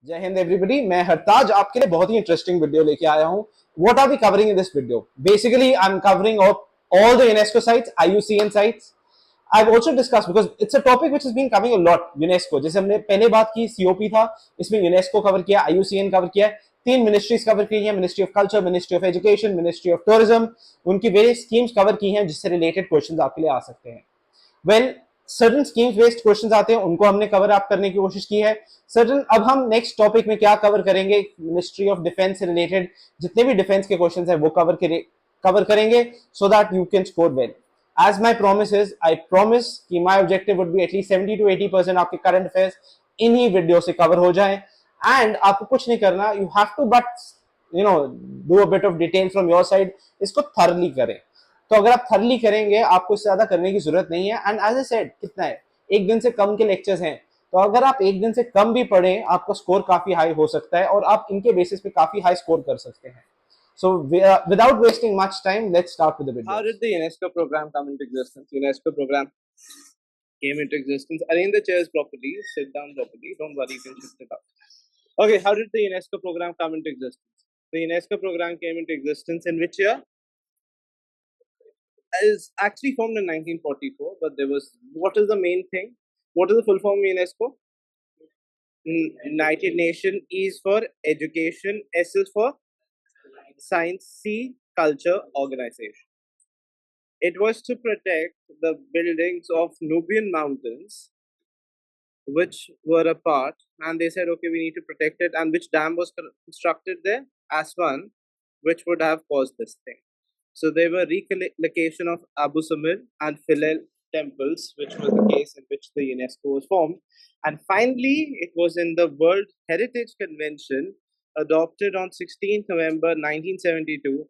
जय हिंद एवरीबॉडी, मैं हरताज आपके लिए बहुत ही इंटरेस्टिंग वीडियो लेके आया हूँ. What are we covering in this video? Basically I am covering all the UNESCO sites, IUCN sites. I've also discussed because it's a topic which has been coming a lot. UNESCO, जैसे हमने पहले बात की COP था, इसमें UNESCO cover किया, IUCN cover किया, तीन मिनिस्ट्रीज कवर की हैं, ministry of culture, ministry of education, ministry of tourism. उनकी वेरियस स्कीम्स कवर की हैं जिससे रिलेटेड क्वेश्चंस आपके लिए आ सकते हैं. Well, certain schemes based questions आते हैं, उनको हमने कवर अप करने की कोशिश की है. सर्टन अब हम नेक्स्ट टॉपिक में क्या कवर करेंगे, मिनिस्ट्री ऑफ डिफेंस से रिलेटेड जितने भी डिफेंस के क्वेश्चंस हैं वो कवर करेंगे so that you can score well. As my promise is, I promise कि my objective would be at least 70 to 80% आपके current affairs इन्हीं वीडियो से कवर हो जाए. एंड आपको कुछ नहीं करना, you have to but do a bit of detail from your side. इसको thoroughly करें. तो अगर आप थर्ली करेंगे आपको इससे ज्यादा करने की जरूरत नहीं है. एंड एज ए सेड, कितना है, एक दिन से कम के लेक्चर्स हैं, तो अगर आप एक दिन से कम भी पढ़ें आपका स्कोर काफी हाई हो सकता है और आप इनके बेसिस पे काफी हाई स्कोर कर सकते हैं. So without wasting much time, let's start with the video. How did the UNESCO program come into existence? UNESCO program came into existence. Arrange the chairs properly. Sit down properly. Don't worry, you can shift it up. Okay, how did the UNESCO program come into existence? The UNESCO program came into existence in which year? Is actually formed in 1944, but there was, what is the main thing? What is the full form of UNESCO? United Nations. E is for education, S is for science, C culture organization. It was to protect the buildings of Nubian mountains which were apart, and they said, okay, we need to protect it, and which dam was constructed there? Aswan, which would have caused this thing. So there were relocation of Abu Samir and Philel temples, which was the case in which the UNESCO was formed. And finally, it was in the World Heritage Convention adopted on 16th November 1972,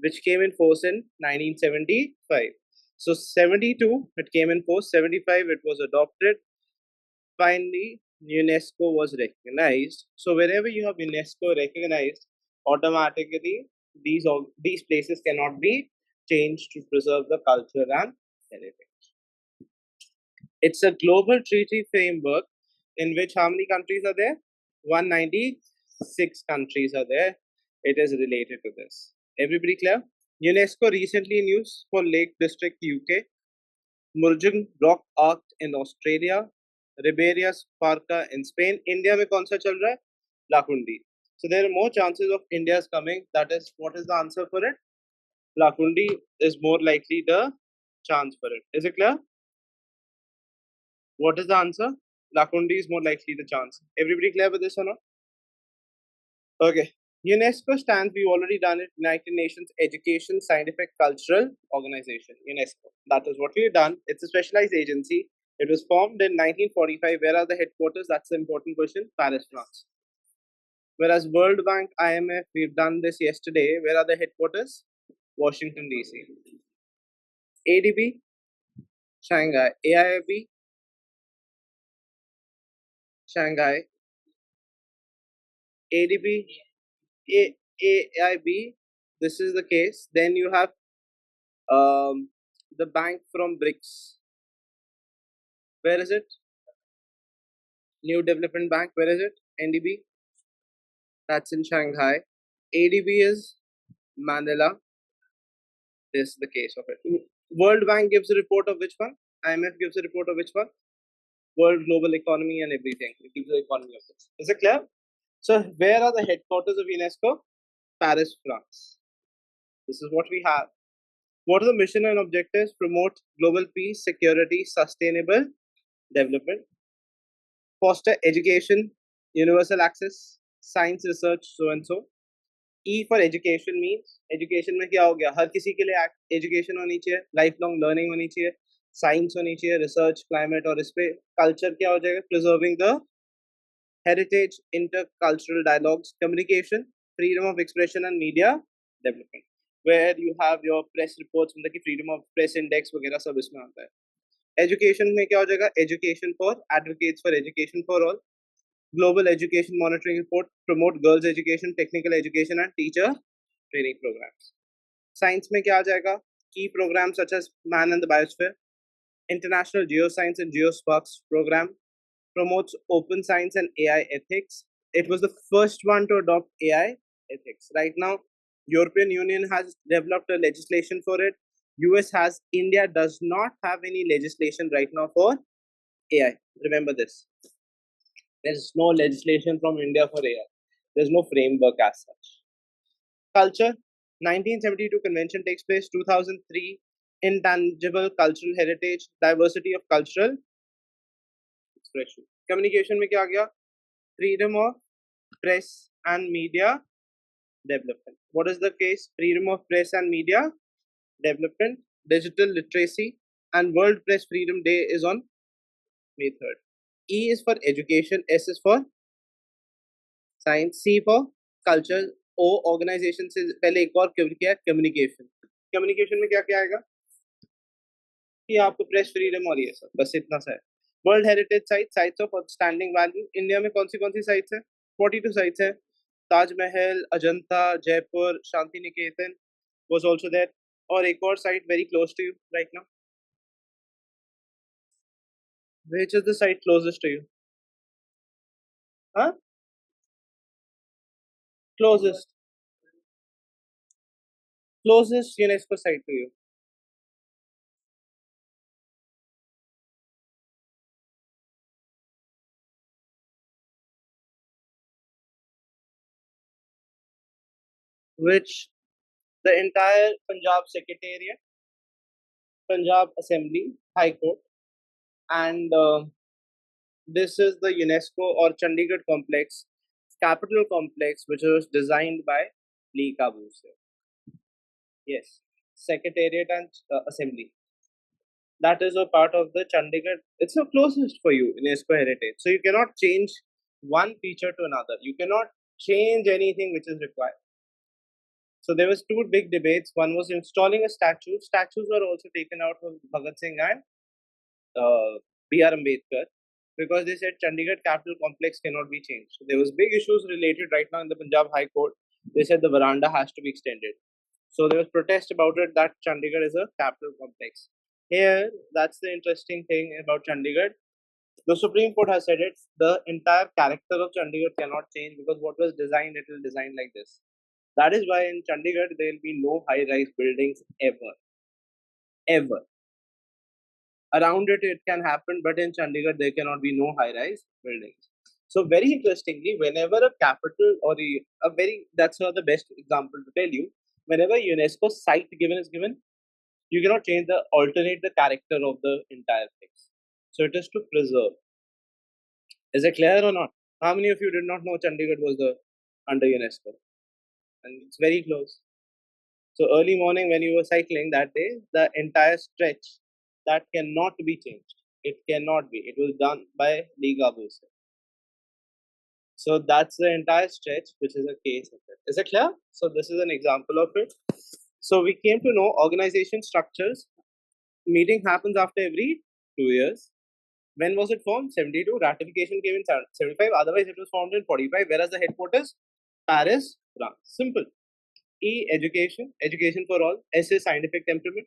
which came in force in 1975. So 72, it came in force. 75, it was adopted. Finally, UNESCO was recognized. So wherever you have UNESCO recognized, automatically these places cannot be changed to preserve the culture and heritage. It's a global treaty framework in which how many countries are there? 196 countries are there. It is related to this. Everybody clear? UNESCO recently in use for Lake District, UK, Murjung Rock Arc in Australia, Riberias Parca in Spain. India में कौन सा चल रहा है? Lakundi. So there are more chances of India's coming. That is, what is the answer for it? Lakundi is more likely the chance for it. Is it clear? What is the answer? Lakundi is more likely the chance. Everybody clear with this or not? Okay. UNESCO stands, we've already done it, United Nations Education, Scientific, Cultural Organization, UNESCO. That is what we've done. It's a specialized agency. It was formed in 1945. Where are the headquarters? That's the important question. Paris, France. Whereas World Bank, IMF, we've done this yesterday. Where are the headquarters? Washington, DC. ADB, Shanghai. AIIB, Shanghai. ADB, AIB, this is the case. Then you have the bank from BRICS. Where is it? New Development Bank. Where is it? NDB. That's in Shanghai. ADB is Manila. This is the case of it. World Bank gives a report of which one? IMF gives a report of which one? World global economy and everything. It gives the economy of this. Is it clear? So where are the headquarters of UNESCO? Paris, France. This is what we have. What are the mission and objectives? Promote global peace, security, sustainable development. Foster education, universal access, science research, so and so. E for education means, education में क्या हो गया? हर किसी के लिए education होनी चाहिए, lifelong learning होनी चाहिए, science होनी चाहिए, research, climate, और इस पे culture क्या हो जाएगा? Preserving the heritage, intercultural dialogues, communication, freedom of expression and media development, where you have your press reports, मतलब कि freedom of press index वगैरह सब इसमें आता है. Education में क्या हो जाएगा? Education for advocates for education for all. Global education monitoring report, promote girls education, technical education and teacher training programs. Science में क्या आ जाएगा? Key programs such as Man and the Biosphere, International Geoscience and Geosparks program, promotes open science and AI ethics, it was the first one to adopt AI ethics. Right now, European Union has developed a legislation for it. US has. India does not have any legislation right now for AI. Remember this. There's no legislation from India for AI. There's no framework as such. Culture. 1972 convention takes place. 2003 intangible cultural heritage, diversity of cultural expression. Communication में क्या आ गया? Freedom of press and media development. What is the case? Freedom of press and media development, digital literacy, and World Press Freedom Day is on May 3rd. E is for education, S is for science, C for culture, O organization से पहले एक और क्या है? Communication. Communication में क्या क्या आएगा? ये आपको प्रेस फ्रीडम और ये सब, बस इतना सा है. World heritage sites of outstanding value. India में कौन सी साइट्स है? 42 साइट्स है. Taj Mahal, Ajanta, Jaipur, Shanti Niketan was also there. और एक और site very close to you right now. Which is the site closest to you? Huh? Closest UNESCO site to you. Which the entire Punjab Secretariat, Punjab Assembly, High Court, and this is the UNESCO or Chandigarh complex, capital complex, which was designed by Lee Biosphere. Yes, Secretariat and Assembly. That is a part of the Chandigarh. It's the closest for you UNESCO heritage. So you cannot change one feature to another. You cannot change anything which is required. So there was two big debates. One was installing a statue. Statues were also taken out of Bhagat Singh and B.R. Ambedkar because they said Chandigarh capital complex cannot be changed. So there was big issues related right now in the Punjab High Court. They said the veranda has to be extended. So there was protest about it that Chandigarh is a capital complex. Here, that's the interesting thing about Chandigarh. The Supreme Court has said it. The entire character of Chandigarh cannot change because what was designed, it will design like this. That is why in Chandigarh there will be no high-rise buildings ever. Ever. Around it can happen, but in Chandigarh there cannot be no high-rise buildings. So very interestingly, whenever a capital or that's the best example to tell you, whenever UNESCO site is given, you cannot alternate the character of the entire place. So it is to preserve. Is it clear or not? How many of you did not know Chandigarh was under UNESCO? And it's very close. So early morning when you were cycling that day, the entire stretch, that cannot be changed. It cannot be. It was done by Lee Biosphere. So that's the entire stretch, which is a case of it. Is it clear? So this is an example of it. So we came to know organization structures. Meeting happens after every 2 years. When was it formed? 72. Ratification came in 75. Otherwise, it was formed in 45. Whereas the headquarters, Paris, France. Simple. E, education. Education for all. S is scientific temperament.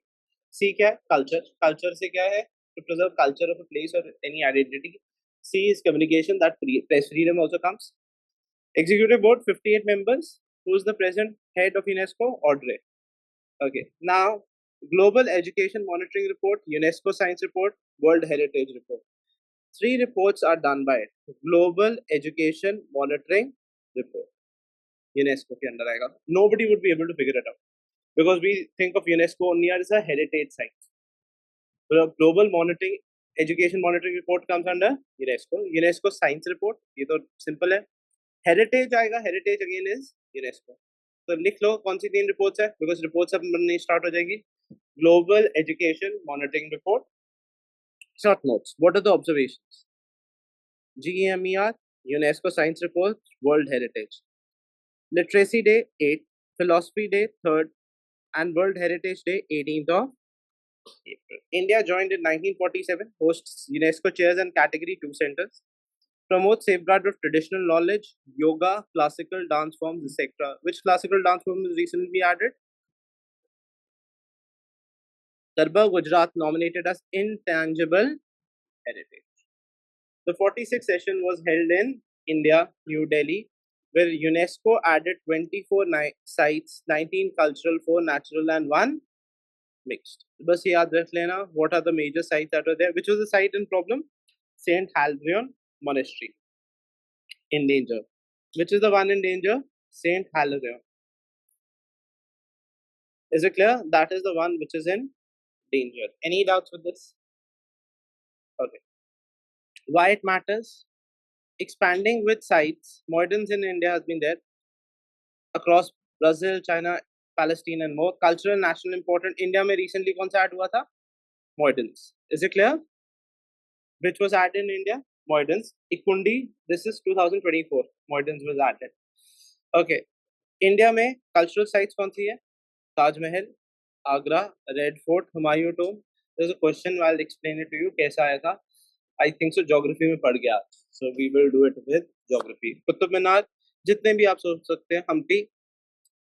C क्या है? Culture. Culture से क्या है? To preserve culture of a place or any identity. C is communication. That press freedom also comes. Executive board, 58 members. Who is the present head of UNESCO? Audrey. Okay. Now, Global Education Monitoring Report, UNESCO Science Report, World Heritage Report. 3 reports are done by it. Global Education Monitoring Report. UNESCO के अंदर आएगा. Nobody would be able to figure it out because we think of UNESCO only as a heritage site. The Global Education Monitoring Report comes under UNESCO. UNESCO Science Report, ये तो simple है. Heritage आएगा. Heritage again is UNESCO. तो लिख लो कौन सी 3 reports है because reports अब बननी start हो जाएगी. Global Education Monitoring Report. Short notes. What are the observations? GEMER, UNESCO Science Report, World Heritage. Literacy Day 8th, Philosophy Day 3rd, and World Heritage Day 18th of April. India joined in 1947, hosts UNESCO chairs and Category 2 centers, promotes safeguard of traditional knowledge, yoga, classical dance forms, etc. Which classical dance form is recently added? Garba, Gujarat, nominated as Intangible Heritage. The 46th session was held in India, New Delhi, where UNESCO added 24 sites, 19 cultural, 4 natural, and 1 mixed. बस ये याद रख लेना. What are the major sites that were there? Which was the site in problem? Saint Hadrian Monastery in danger. Which is the one in danger? Saint Hadrian. Is it clear? That is the one which is in danger. Any doubts with this? Okay. Why it matters? Expanding with sites, moderns in India has been there across Brazil, China, Palestine, and more. Cultural and national important. India में recently कौन सा add हुआ था? Moderns. Is it clear? Which was added in India? Moderns. Ikundi. This is 2024. Moderns was added. Okay. India में cultural sites कौन सी है? Taj Mahal, Agra, Red Fort, Humayun Tomb. There's a question. I'll explain it to you. कैसा आया था? I think so. Geography में पढ़ गया. So we will do it with geography. Qutub Minar, जितने भी आप सोच सकते हैं. Hampi,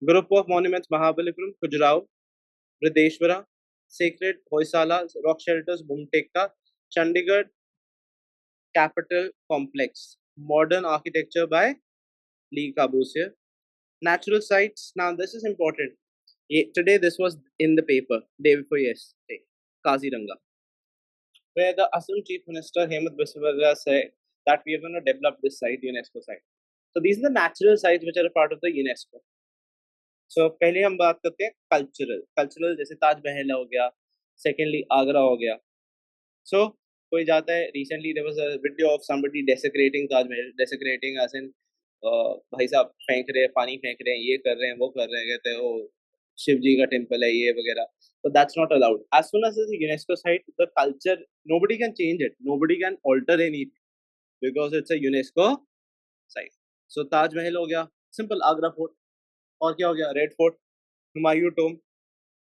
Group of Monuments, Mahabalipuram, Khajuraho, Brideshwara, Sacred Hoysalas, Rock Shelters, Bhumtekka, Chandigarh Capital Complex, Modern Architecture by Lee Corbusier. Natural sites. Now this is important. Today this was in the paper. Day before yesterday. Kaziranga, where the Assam Chief Minister Hemant Biswara said that we are going to develop this site, UNESCO site. So these are the natural sites which are a part of the UNESCO. So पहले हम बात करते हैं cultural जैसे ताजमहल हो गया, secondly Agra हो गया. So कोई जाता है, recently there was a video of somebody desecrating Taj Mahal, desecrating as in भाई साहब फेंक रहे हैं, पानी फेंक रहे हैं, ये कर रहे हैं, वो कर रहे हैं, कहते हैं वो शिव जी का टेम्पल है ये वगैरह. So that's not allowed. As soon as it's a UNESCO site, the culture, nobody can change it, nobody can alter anything because it's a UNESCO site. So Taj Mahal हो गया, simple Agra Fort. और क्या हो गया? Red Fort, Humayun tomb,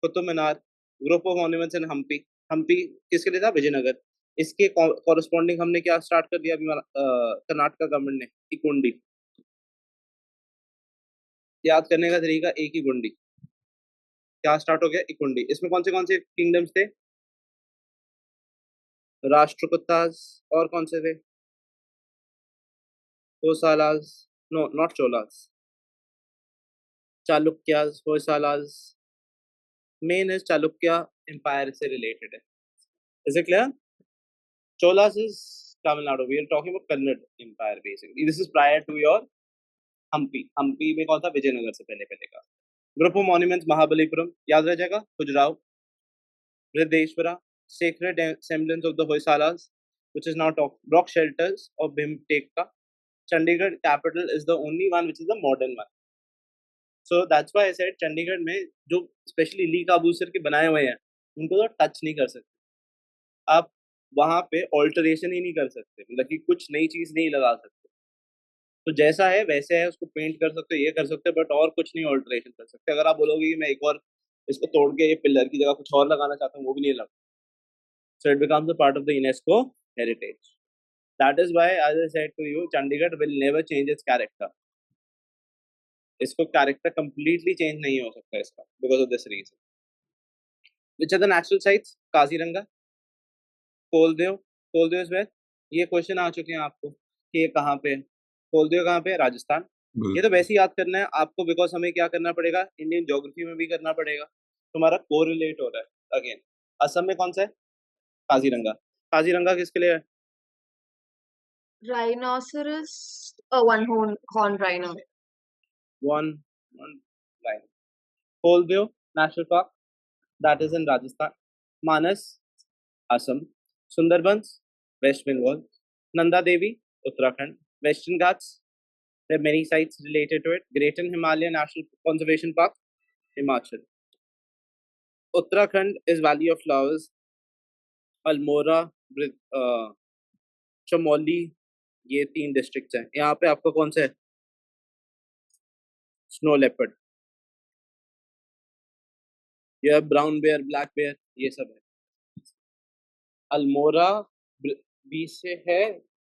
Qutub Minar, group of monuments in Hampi. Hampi किसके लिए था? विजयनगर. इसके कॉरेस्पॉन्डिंग हमने क्या स्टार्ट कर दिया अभी कर्नाटक गवर्नमेंट ने? इकुंडी. याद करने का तरीका एक ही गुंडी. क्या स्टार्ट हो गया? इकुंडी. इसमें कौन से किंगडम्स थे? राष्ट्रकूटास. और कौन से थे? Hoysalas. No, not Cholas. Chalukyas, Hoysalas. Main is Chalukya Empire से related है. Is it clear? Cholas is Tamil Nadu. We are talking about Kannada Empire basically. This is prior to your Hampi. Hampi में कौन था? विजयनगर से पहले का. Group of monuments Mahabalipuram. याद रह जाएगा. Khajuraho, Brideshwara, Sacred Semblance of the Hoysalas, which is now rock shelters of Bhimtekka. Chandigarh capital is the only one which is the modern one. So that's why I said Chandigarh में जो specially ली काबूसियर के बनाए हुए हैं उनको तो touch नहीं कर सकते. आप वहां पे ऑल्टरेशन ही नहीं कर सकते, मतलब कि कुछ नई चीज नहीं लगा सकते. तो जैसा है वैसे है, उसको पेंट कर सकते, ये कर सकते, बट और कुछ नहीं ऑल्टरेशन कर सकते. अगर आप बोलोगे कि मैं एक और इसको तोड़ के ये पिलर की जगह कुछ और लगाना चाहता हूँ, वो भी नहीं लगा. So it becomes a part of the UNESCO heritage. That is why as I said to you, Chandigarh will never change its character. इसको कैरेक्टर कंप्लीटली चेंज नहीं हो सकता इसका because of this reason. Which are the natural sites? Kaziranga, Keoladeo. Keoladeo is where. ये question आ चुके हैं आपको कि ये कहाँ पे है. कोलदेव कहाँ पे है? राजस्थान. ये तो वैसे ही याद करना है आपको बिकॉज हमें क्या करना पड़ेगा? इंडियन ज्योग्राफी में भी करना पड़ेगा. तुम्हारा कोरिलेट हो रहा है अगेन. असम में कौन सा है? काजीरंगा. काजीरंगा किसके लिए है? Rhinoceros, one horn rhino. One line. Koldeo National Park, that is in Rajasthan. Manas, Assam. Sundarbans, West Bengal. Nanda Devi, Uttarakhand. Western Ghats, there are many sites related to it. Greater Himalayan National Conservation Park, Himachal. Uttarakhand is Valley of Flowers. Almora, Chamoli, ये 3 districts हैं. यहाँ पे आपको कौन सा है? Snow leopard. यह brown bear, black bear, ये सब है. अल्मोड़ा बी से है,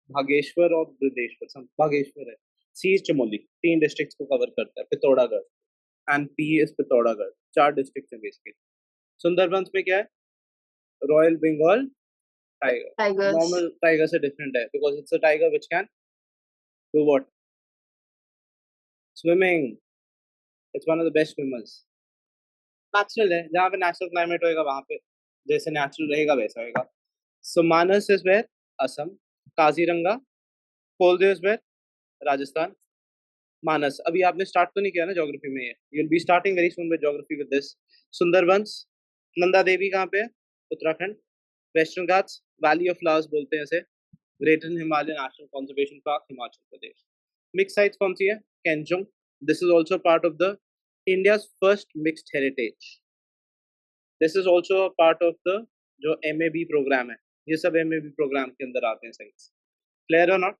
भागेश्वर और बृहदेश्वर. भागेश्वर है. C is Chamoli. 3 डिस्ट्रिक्ट्स को कवर करता है. Pithoragarh and P is Pithoragarh. 4 districts हैं बेसिकली. सुंदरबंस में क्या है? Royal Bengal tiger. Tigers. Normal tiger से डिफरेंट है because it's a tiger which can Do what? Swimming. It's one of the best swimmers. Natural है, जहाँ पे natural climate होएगा वहाँ पे जैसे natural रहेगा वैसा होएगा. So Manas is where? Assam. Kaziranga. Kolde is where? Rajasthan. Manas. अभी आपने start तो नहीं किया ना geography में ये. You'll be starting very soon with geography with this. Sundarbans. Nanda Devi कहाँ पे है? Uttarakhand. Western Ghats. Valley of Flowers बोलते हैं इसे. Greater Himalayan National Conservation Park, Himachal Pradesh. Mixed sites कौन सी है? Kenjung. This is also part of the India's first mixed heritage. This is also a part of the जो MAB program है. ये सब MAB program के अंदर आते हैं sites. Clear or not?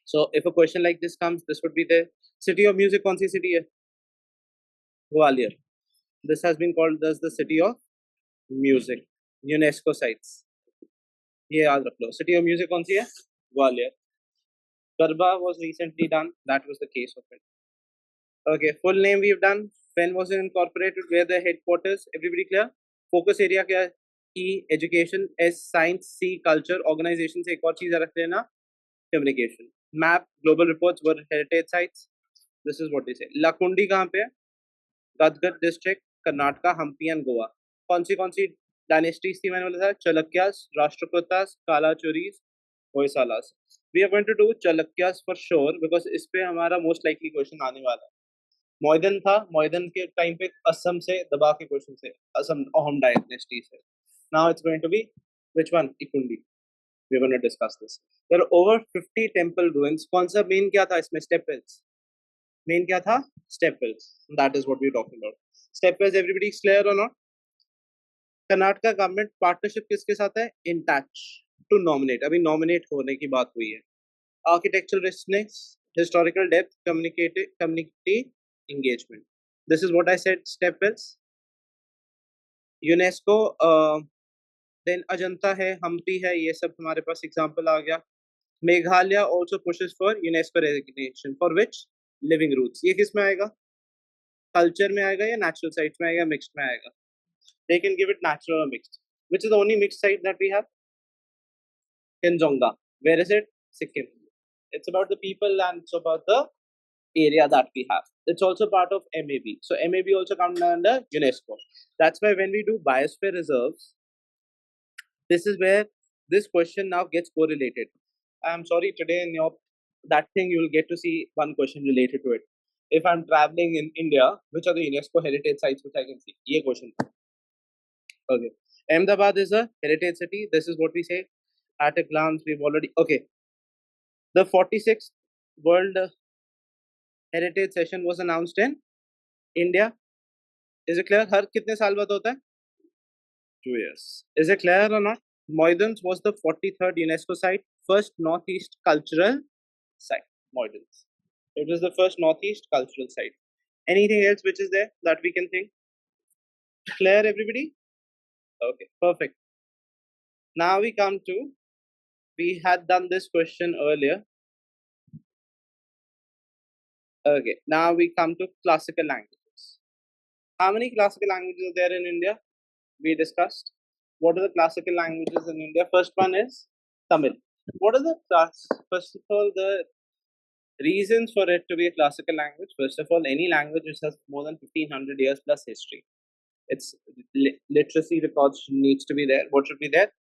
So if a question like this comes, this would be the city of music. कौन सी city है? Gwalior. This has been called as the city of music. UNESCO sites. ये याद रख लो. City of music कौन सी है? Gwalior. Garba was recently done. That was the case of it. Okay, full name we've done. When was it incorporated? Where the headquarters? Everybody clear? Focus area क्या है? E, education. S, science. C, culture. Organization से एक और चीज़ रख लेना. Communication. Map. Global reports were heritage sites. This is what they say. Lakundi कहाँ पे है? Gadgad district, Karnataka, Hampi and Goa. कौन सी dynasties थी मैंने बोला था? Chalukyas, Rashtrakutas, Kalachuris, Hoysalas. We are going to do Chalukyas for sure because इस पे हमारा most likely question आने वाला है. मोइदन था, मोइदन के टाइम पे असम से दबा के क्वेश्चन से असम अहम डायनेस्टी से. Now it's going to be which one? Ikundi. We're going to discuss this. There are over 50 temple ruins. कौन सा main क्या था इसमें? Step wells. Main क्या था? Step wells. That is what we're talking about. Step wells, everybody is clear or not? Karnataka government partnership किसके साथ है? In touch to nominate. अभी nominate होने की बात हुई है. Architectural richness, historical depth, community engagement. This is what I said. Step wells. UNESCO. Then Ajanta है, Hampi है, ये सब हमारे पास example आ गया. Meghalaya also pushes for UNESCO recognition. For which? Living roots. ये किस में आएगा? Culture में आएगा या natural sites में आएगा, mixed में आएगा? They can give it natural or mixed. Which is the only mixed site that we have? Kenjonga. Where is it? Sikkim. It's about the people and it's about the area that we have. It's also part of MAB. So MAB also comes under UNESCO. That's why when we do biosphere reserves, this is where this question now gets correlated. I'm sorry, today in your that thing you will get to see one question related to it. If I'm traveling in India, which are the UNESCO heritage sites which I can see? ये question. Okay. Ahmedabad is a heritage city. This is what we say. At a glance, we've already okay. The 46th World Heritage Session was announced in India. Is it clear? हर कितने साल बाद होता है? 2 years. Is it clear or not? Moidans was the 43rd UNESCO site, first Northeast cultural site. Moidans. It was the first Northeast cultural site. Anything else which is there that we can think? Clear, everybody? Okay, perfect. Now we come to, we had done this question earlier. Okay, now we come to classical languages. How many classical languages are there in India? We discussed. What are the classical languages in India? First one is Tamil. What are the first of all, the reasons for it to be a classical language? First of all, any language which has more than 1500 years plus history. Its literacy records needs to be there. What should be there?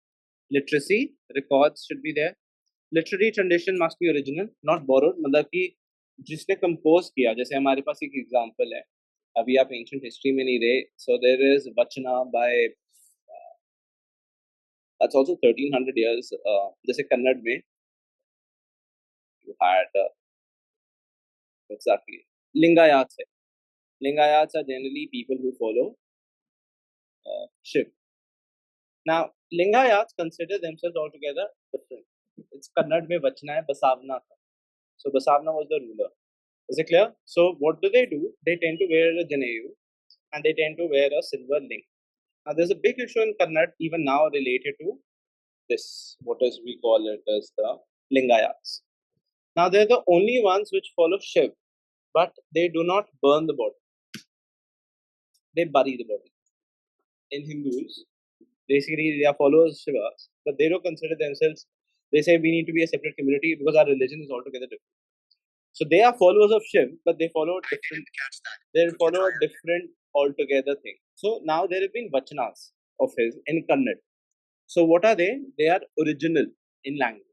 Literacy records should be there. Literary tradition must be original, not borrowed. मतलब कि जिसने compose किया, जैसे हमारे पास एक example है, अभी आप एंशिएंट हिस्ट्री में नहीं रहे, so there is वचना by that's also 1300 years. जैसे कन्नड़ में you had exactly Lingayats है. Lingayats are generally people who follow Shiv. Now Lingayats consider themselves altogether different. It's Kannada में वचना है, बसावना था. So Basavana was the ruler. Is it clear? So what do? They tend to wear a Janeyu and they tend to wear a silver link. Now there's a big issue in Kannada even now related to this. What is we call it as the Lingayats. Now they're the only ones which follow Shiv, but they do not burn the body. They bury the body. In Hindus, basically they are followers of Shivas, but they don't consider themselves They say we need to be a separate community because our religion is altogether different. So they are followers of Shiv, but they follow different. They follow a different altogether thing. So now there have been vachanas of his in Kannada. So what are they? They are original in language.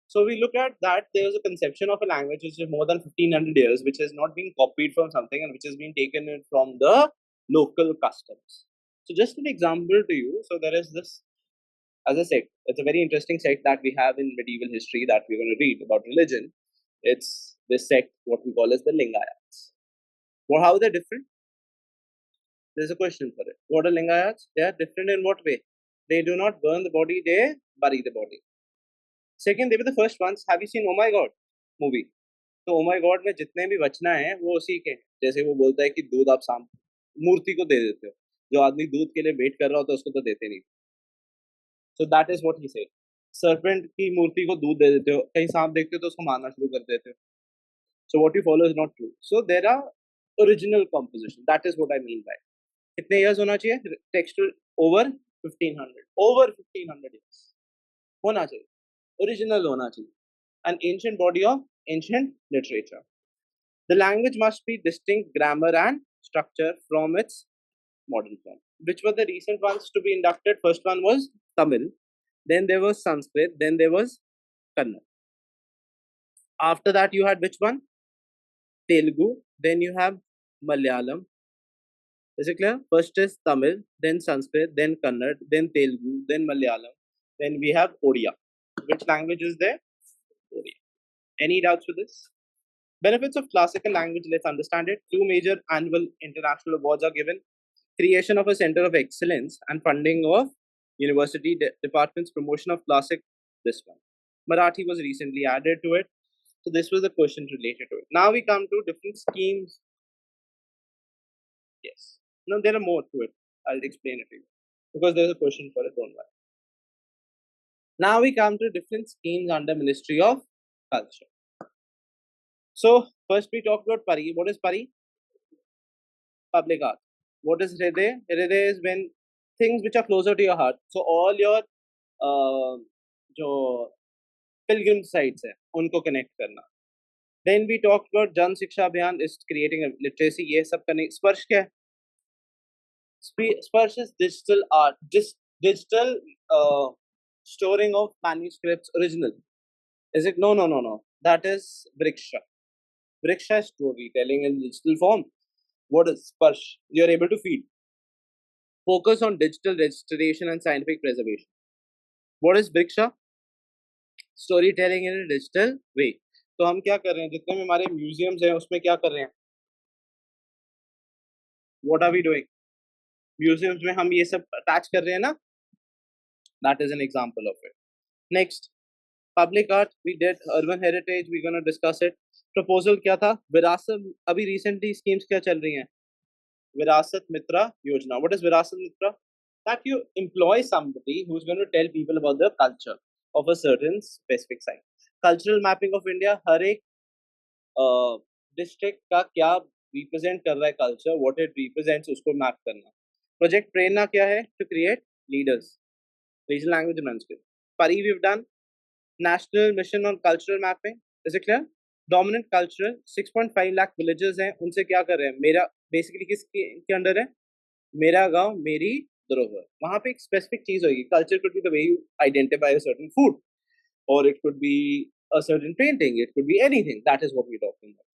So we look at that there is a conception of a language which is more than 1500 years, which has not been copied from something and which has been taken in from the local customs. So just an example to you. So there is this, as a sect, it's a very interesting sect that we have in medieval history that we're going to read about religion. It's this sect, what we call as the Lingayats. Well, how are they different? There's a question for it. What are Lingayats? They are different in what way? They do not burn the body, they bury the body. Second, they were the first ones. Have you seen Oh My God movie? तो Oh My God में जितने भी वचना हैं वो उसी के हैं. जैसे वो बोलता है कि दूध आप सांप मूर्ति को दे देते हो, जो आदमी दूध के लिए वेट कर रहा होता है उसको तो देते नहीं. So that is what he said. Serpent की मूर्ति को दूध दे देते हो, कहीं सांप देखते हो तो उसको मारना शुरू कर देते हो. So what you follow is not true. So there are original composition. That is what I mean by. कितने years होना चाहिए? Textual over 1500. Over 1500 years होना चाहिए. Original होना चाहिए. An ancient body of ancient literature. The language must be distinct grammar and structure from its modern form. Which were the recent ones to be inducted? First one was Tamil, then there was Sanskrit, then there was Kannada. After that, you had which one? Telugu, then you have Malayalam. Is it clear? First is Tamil, then Sanskrit, then Kannada, then Telugu, then Malayalam, then we have Odia. Which language is there? Odia. Any doubts with this? Benefits of classical language, let's understand it. 2 major annual international awards are given. Creation of a center of excellence and funding of university departments, promotion of classic, this one. Marathi was recently added to it. So this was the question related to it. Now we come to different schemes. Yes. No, there are more to it. I'll explain it to you. Because there's a question for it, don't worry. Now we come to different schemes under Ministry of Culture. So first we talk about Pari. What is Pari? Public art. What is Hriday? Hriday is when things which are closer to your heart. So all your जो pilgrim sites है, उनको connect करना. Then we talked about Jan Shiksha Abhiyan is creating a literacy. ये सब करने. Sparsh क्या है? Sparsh is digital art, digital storing of manuscripts original. Is it? No. That is Briksha. Briksha is storytelling in digital form. What is Sparsh? You are able to feed. Focus on digital registration and scientific preservation. What is Briksha? Storytelling in a digital way. तो हम क्या कर रहे हैं? जितने भी हमारे museums हैं उसमें क्या कर रहे हैं? What are we doing? Museums में हम ये सब attach कर रहे हैं ना? That is an example of it. Next, public art. We did urban heritage. We're going to discuss it. Proposal क्या था? विरासत. अभी recently schemes क्या चल रही हैं? Virasat Mitra Yojana. What is Virasat Mitra? That you employ somebody who's going to tell people about the culture of a certain specific site. Cultural mapping of India. हर एक district का क्या represent कर रहा है culture, what it represents, उसको map करना. Project प्रेरणा क्या है? To create leaders. Regional language and manuscript. Pari we've done. National mission on cultural mapping. Is it clear? Dominant cultural 6.5 lakh villages हैं, उनसे क्या कर रहे हैं? मेरा बेसिकली किसके अंडर है? मेरा गांव मेरी धरोहर. वहां पे एक स्पेसिफिक चीज होगी. Culture could be the way you identify a certain food, or it could be a certain painting, it could be anything. That is what we're talking about.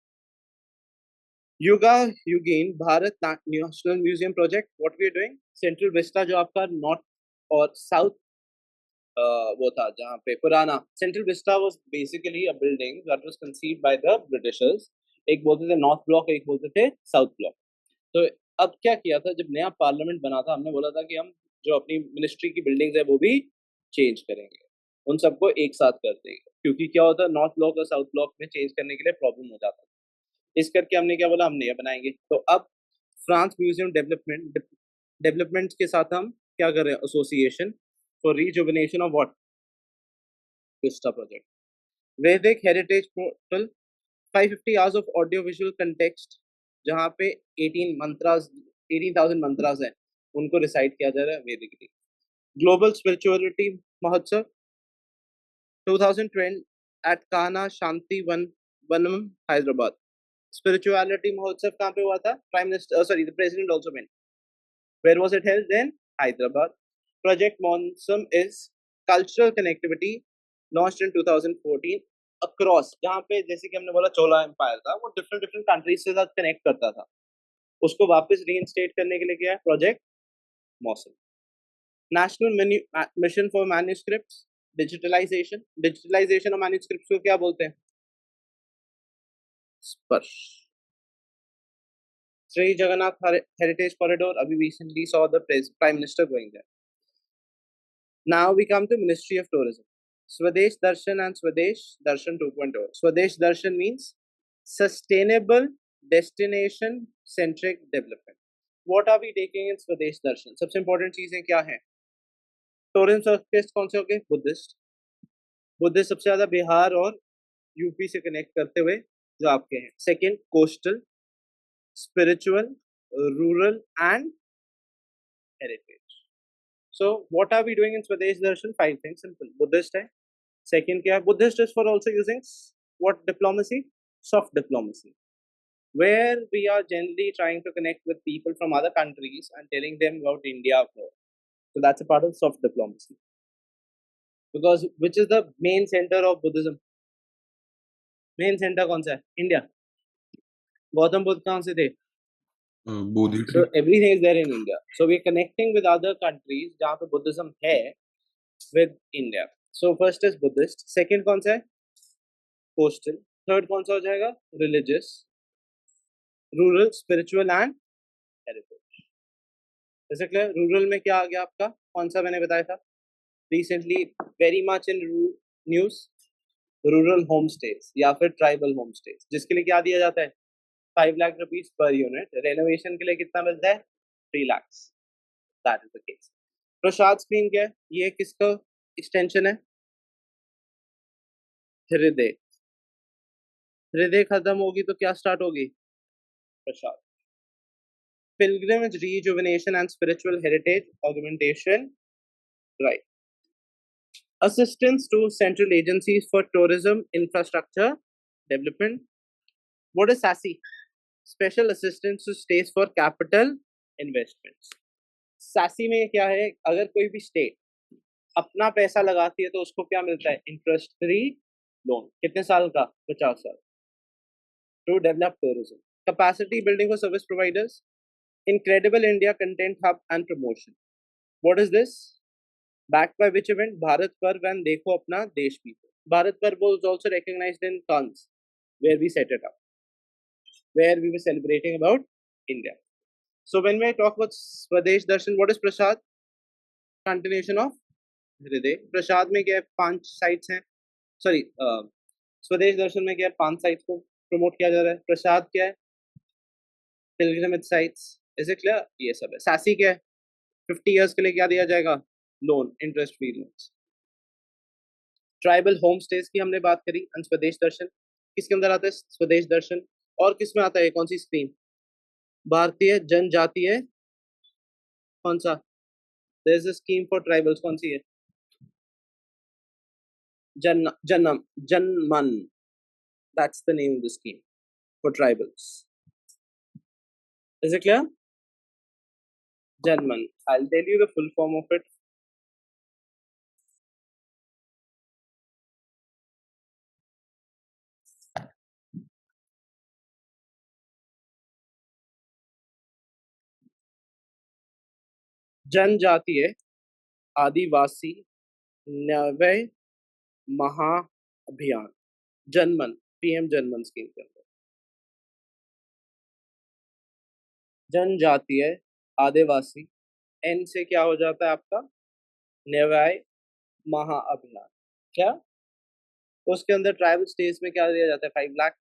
Yuga Yugin Bharat National Museum Project. What we are doing? Central Vista जो आपका north और south वो था जहाँ पे पुराना Central Vista was basically a building that was conceived by the Britishers. एक बोलते थे नॉर्थ ब्लॉक, एक बोलते थे साउथ ब्लॉक. तो अब क्या किया था, जब नया पार्लियामेंट बना था, हमने बोला था कि हम जो अपनी मिनिस्ट्री की बिल्डिंग्स है वो भी चेंज करेंगे, उन सबको एक साथ कर देंगे. क्योंकि क्या होता है, नॉर्थ ब्लॉक और साउथ ब्लॉक में चेंज करने के लिए प्रॉब्लम हो जाता है. इस करके हमने क्या बोला, हम नया बनाएंगे. तो अब फ्रांस म्यूजियम डेवलपमेंट के साथ हम क्या कर रहे हैं, association for rejuvenation of what Vista project. वैदिक heritage portal 550 hours of audio-visual context, जहाँ पे 18,000 mantras हैं, उनको रिसाइट किया जा रहा है वेदिकली. ग्लोबल स्पिरिचुअलिटी महोत्सव 2020 at Kana Shanti Vanam, Hyderabad. Spirituality Mahotsav कहाँ पे हुआ था? Prime Minister, sorry, the President also went. Where was it held? Then Hyderabad. Project Monsoon is cultural connectivity launched in 2014 across, जहाँ पे जैसे कि हमने बोला चोला एम्पायर था, वो डिफरेंट डिफरेंट कंट्रीज के साथ कनेक्ट करता था, उसको वापस रीइंस्टेट करने के लिए क्या है? Project Mausam. National mission for manuscripts digitalization. Digitalization of manuscripts को क्या बोलते हैं? स्पर्श. Sri Jagannath Heritage Corridor. Abhi recently saw the Prime Minister going there. Now we come to Ministry of Tourism. Swadesh Darshan and Swadesh Darshan 2.0. Swadesh Darshan means sustainable destination centric development. What are we taking in Swadesh Darshan? सबसे important चीजें क्या हैं? Tourism circuit कौन से हो गए? Buddhist. Buddhist सबसे ज्यादा बिहार और यूपी से कनेक्ट करते हुए जो आपके हैं. Second coastal, spiritual, rural, and heritage. So, what are we doing in Swadesh Darshan? 5 things. Simple. Buddhist hai. Second, kya hai? Buddhist is for also using what diplomacy? Soft diplomacy. Where we are generally trying to connect with people from other countries and telling them about India more. So, that's a part of soft diplomacy. Because which is the main center of Buddhism? Main center kaun sa hai? India. Gautam Buddha kahan se the? Bodhi So everything is there in India. So we're connecting with other countries जहाँ पे Buddhism है with India. So first is Buddhist. Second कौन सा है? Coastal. Third कौन सा हो जाएगा? Religious, rural, spiritual and heritage. जैसे कि rural में क्या आ गया आपका? कौन सा मैंने बताया था? Recently very much in news, rural homestays या फिर tribal homestays. जिसके लिए क्या दिया जाता है? 5 lakh rupees per unit. Renovation के लिए कितना मिलता है? 3 lakhs. That is the case. Prasad scheme क्या है? ये किसका एक्सटेंशन है? हृदय. हृदय खत्म होगी तो क्या स्टार्ट होगी? प्रसाद. Pilgrimage rejuvenation and spiritual heritage augmentation. Right. Assistance to central agencies for tourism infrastructure development. What is SASI? Special assistance to states for capital investments. SASI में क्या है? अगर कोई भी स्टेट अपना पैसा लगाती है तो उसको क्या मिलता है? Interest free loan. कितने साल का? 50 साल. To develop tourism. Capacity building for service providers. Incredible India content hub and promotion. What is this? Backed by which event? Bharat Parv and Dekho Apna Desh भी. Bharat Parv was also recognized in Cannes where we set it up, where we were celebrating about India. So when we talk about Swadesh Darshan, what is Prasad? Continuation of हृदय. प्रसाद में क्या है? 5 sites हैं. Sorry, स्वदेश दर्शन में क्या है? 5 साइट्स को प्रमोट किया जा रहा है. प्रसाद क्या है? Pilgrimage sites. Is it clear? ये सब है. सासी क्या है? 50 इयर्स के लिए क्या दिया जाएगा? Loan, interest free loans. Tribal home stage की हमने बात करी. एंड स्वदेश दर्शन किसके अंदर आता है? स्वदेश दर्शन. और किस में आता है? कौन सी स्कीम? भारतीय जनजातीय कौन सा? There is a scheme for tribals. कौन सी है? Janman. That's the name of the scheme for tribals. Is it clear? Janman. I'll tell you the full form of it. जनजातीय आदिवासी न्याय महाअभियान. जनमन. पीएम जनमन स्कीम के अंदर जनजातीय आदिवासी. एन से क्या हो जाता है आपका? न्याय महाअभियान. क्या उसके अंदर ट्राइबल स्टेट्स में क्या दिया जाता है? 5 लाख.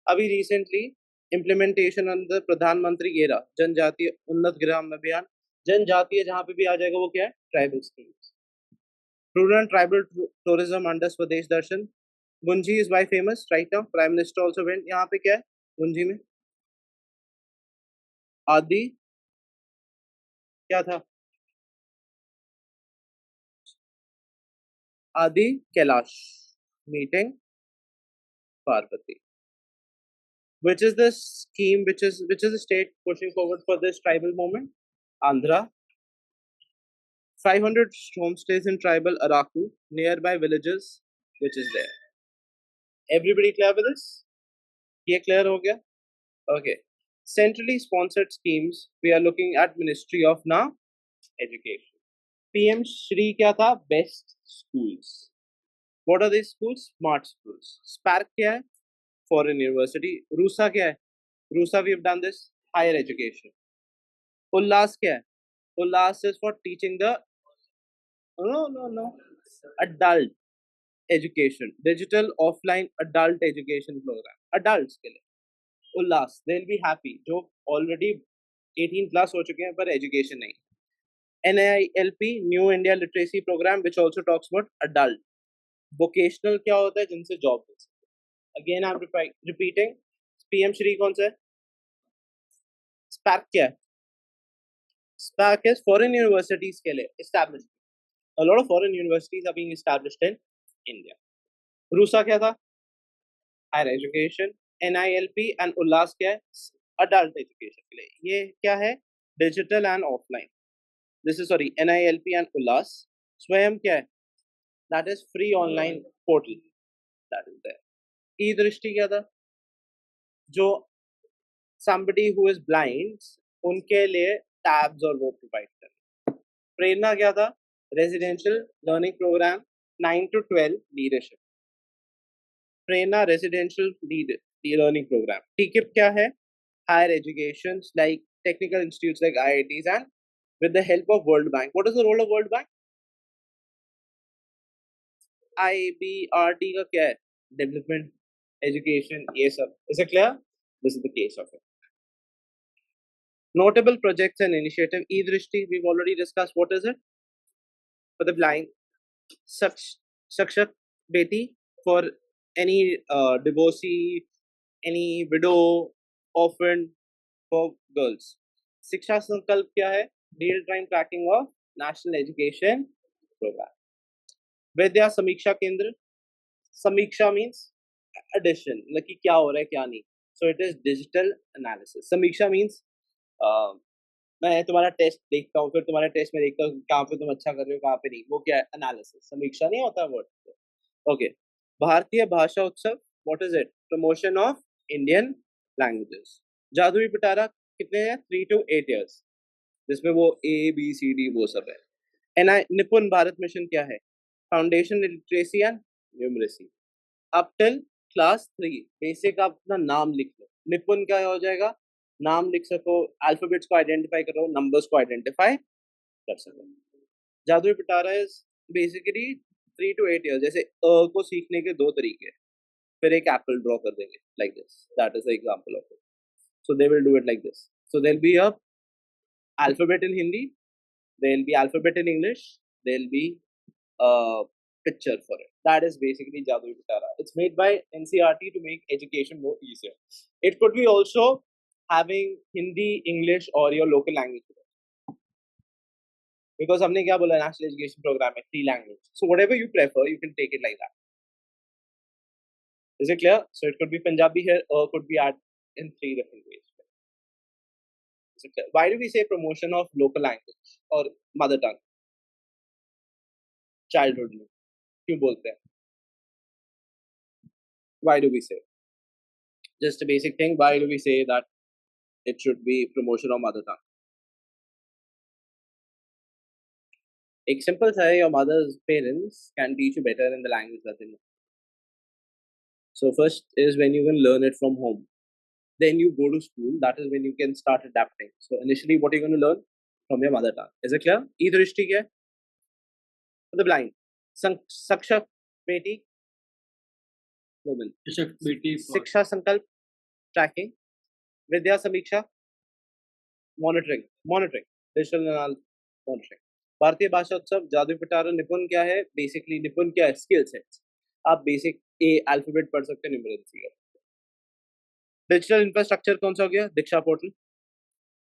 अभी रिसेंटली इम्प्लीमेंटेशन अंदर प्रधानमंत्री गेरा जनजातीय उन्नत ग्राम अभियान. जनजातीय जहां पे भी आ जाएगा वो क्या है? Tribal schemes. Rural and tribal tourism under Swadesh Darshan. Gunji is why famous right now. Prime minister also went. यहाँ पे क्या है? गुंजी में आदि क्या था? Adi Kailash meeting Parvati. Which is the scheme? Which is the state pushing forward for this tribal movement? Andhra. 500 homestays in tribal Araku, nearby villages, which is there. Everybody clear with this? ये clear हो गया? Okay. Centrally sponsored schemes. We are looking at Ministry of now Education. PM Shri क्या था? Best schools. What are these schools? Smart schools. Spark क्या है? Foreign university. Rusa क्या है? Rusa we have done this. Higher education. Ullas क्या है? Ullas is for teaching the no adult education. Digital offline adult education program. Adults के लिए. Ullas. They'll be happy. जो already 18 plus हो चुके हैं पर education नहीं. NILP New India Literacy Program which also talks about adult. Vocational क्या होता है जिनसे जॉब मिल सकती है. Again I'm repeating. PM Shri कौन सा है? Spark क्या है? Spark is foreign universities के लिए established. A lot of foreign universities are being established in India. Rusa क्या था? Higher education. NILP and Ullas क्या है? Adult education के लिए. ये क्या है? Digital and offline. This is sorry NILP and Ullas. Swayam क्या है? That is free online portal. That is there. E-Drishti क्या था? जो somebody who is blind उनके लिए tabs और वो provide करें. प्रेरणा क्या था? Residential learning program 9 to 12 leadership. Prerna residential learning program. TKIP क्या है? Higher educations like technical institutes like IITs and with the help of World Bank. What is the role of World Bank? IBRT का क्या है? Development, education, ये सब. Is it clear? This is the case of it. Notable projects and initiative. E-Drishti, we've already discussed. What is it? For the blind. Sakshak Beti for any divorcee, any widow, orphan, for girls. Shiksha Sankalp क्या है? Real-time tracking of National Education Program. Vidya Samiksha Kendra. Samiksha means addition. Like क्या हो रहा है क्या नहीं. So it is digital analysis. Samiksha means मैं तुम्हारा टेस्ट देखता हूँ फिर तुम्हारे टेस्ट में देखता हूँ कहाँ पे तुम अच्छा कर रहे हो कहाँ पे नहीं. वो क्या है? एनालिसिस. समीक्षा नहीं होता वर्ड. ओके. भारतीय भाषा उत्सव. What is it? Promotion of Indian languages. जादुई पिटारा कितने हैं? 3 to 8 years. जिसमें वो ABCD वो सब है. निपुण भारत मिशन क्या है? Foundation literacy and numeracy. Up till class 3 basic आप अपना नाम लिख लो. निपुण क्या हो जाएगा? नाम लिख सको, अल्फाबेट्स को आइडेंटिफाई करो, नंबर्स को आइडेंटिफाई कर सको. जादुई पिटारा इज बेसिकली 3 to 8 years. जैसे अ को सीखने के 2 तरीके. फिर एक एप्पल ड्रॉ कर देंगे like this. That is the example of it. So they will do it like this. So there will be a alphabet in Hindi, there will be alphabet in English, there will be a picture for it. That is basically Jadui Pitara. It's made by NCRT to make education more easier. It could be also having Hindi, English or your local language. Because हमने क्या बोला? National Education Program है, 3 language. So whatever you prefer, you can take it like that. Is it clear? So it could be Punjabi here, or could be added in 3 different ways. Why do we say promotion of local language or mother tongue? Childhood में क्यों बोलते हैं? Why do we say? Just a basic thing. Why do we say that it should be promotion of mother tongue? एक simple सा है, your mother's parents can teach you better in the language that they know. So first is when you can learn it from home. Then you go to school. That is when you can start adapting. So initially, what are you going to learn? From your mother tongue. Is it clear? E-Drishti क्या है? For the blind. Saksha Beti. Woman. Shiksha Sankalp. Tracking. Vidya Samiksha. Monitoring. Digital monitoring. भारतीय भाषा उत्सव. जादुई पिटारा. निपुण क्या है? Basically निपुण क्या है? Skill sets. आप basic A alphabet पढ़ सकते हैं, numeracy का. Digital infrastructure कौन सा हो गया? Diksha portal,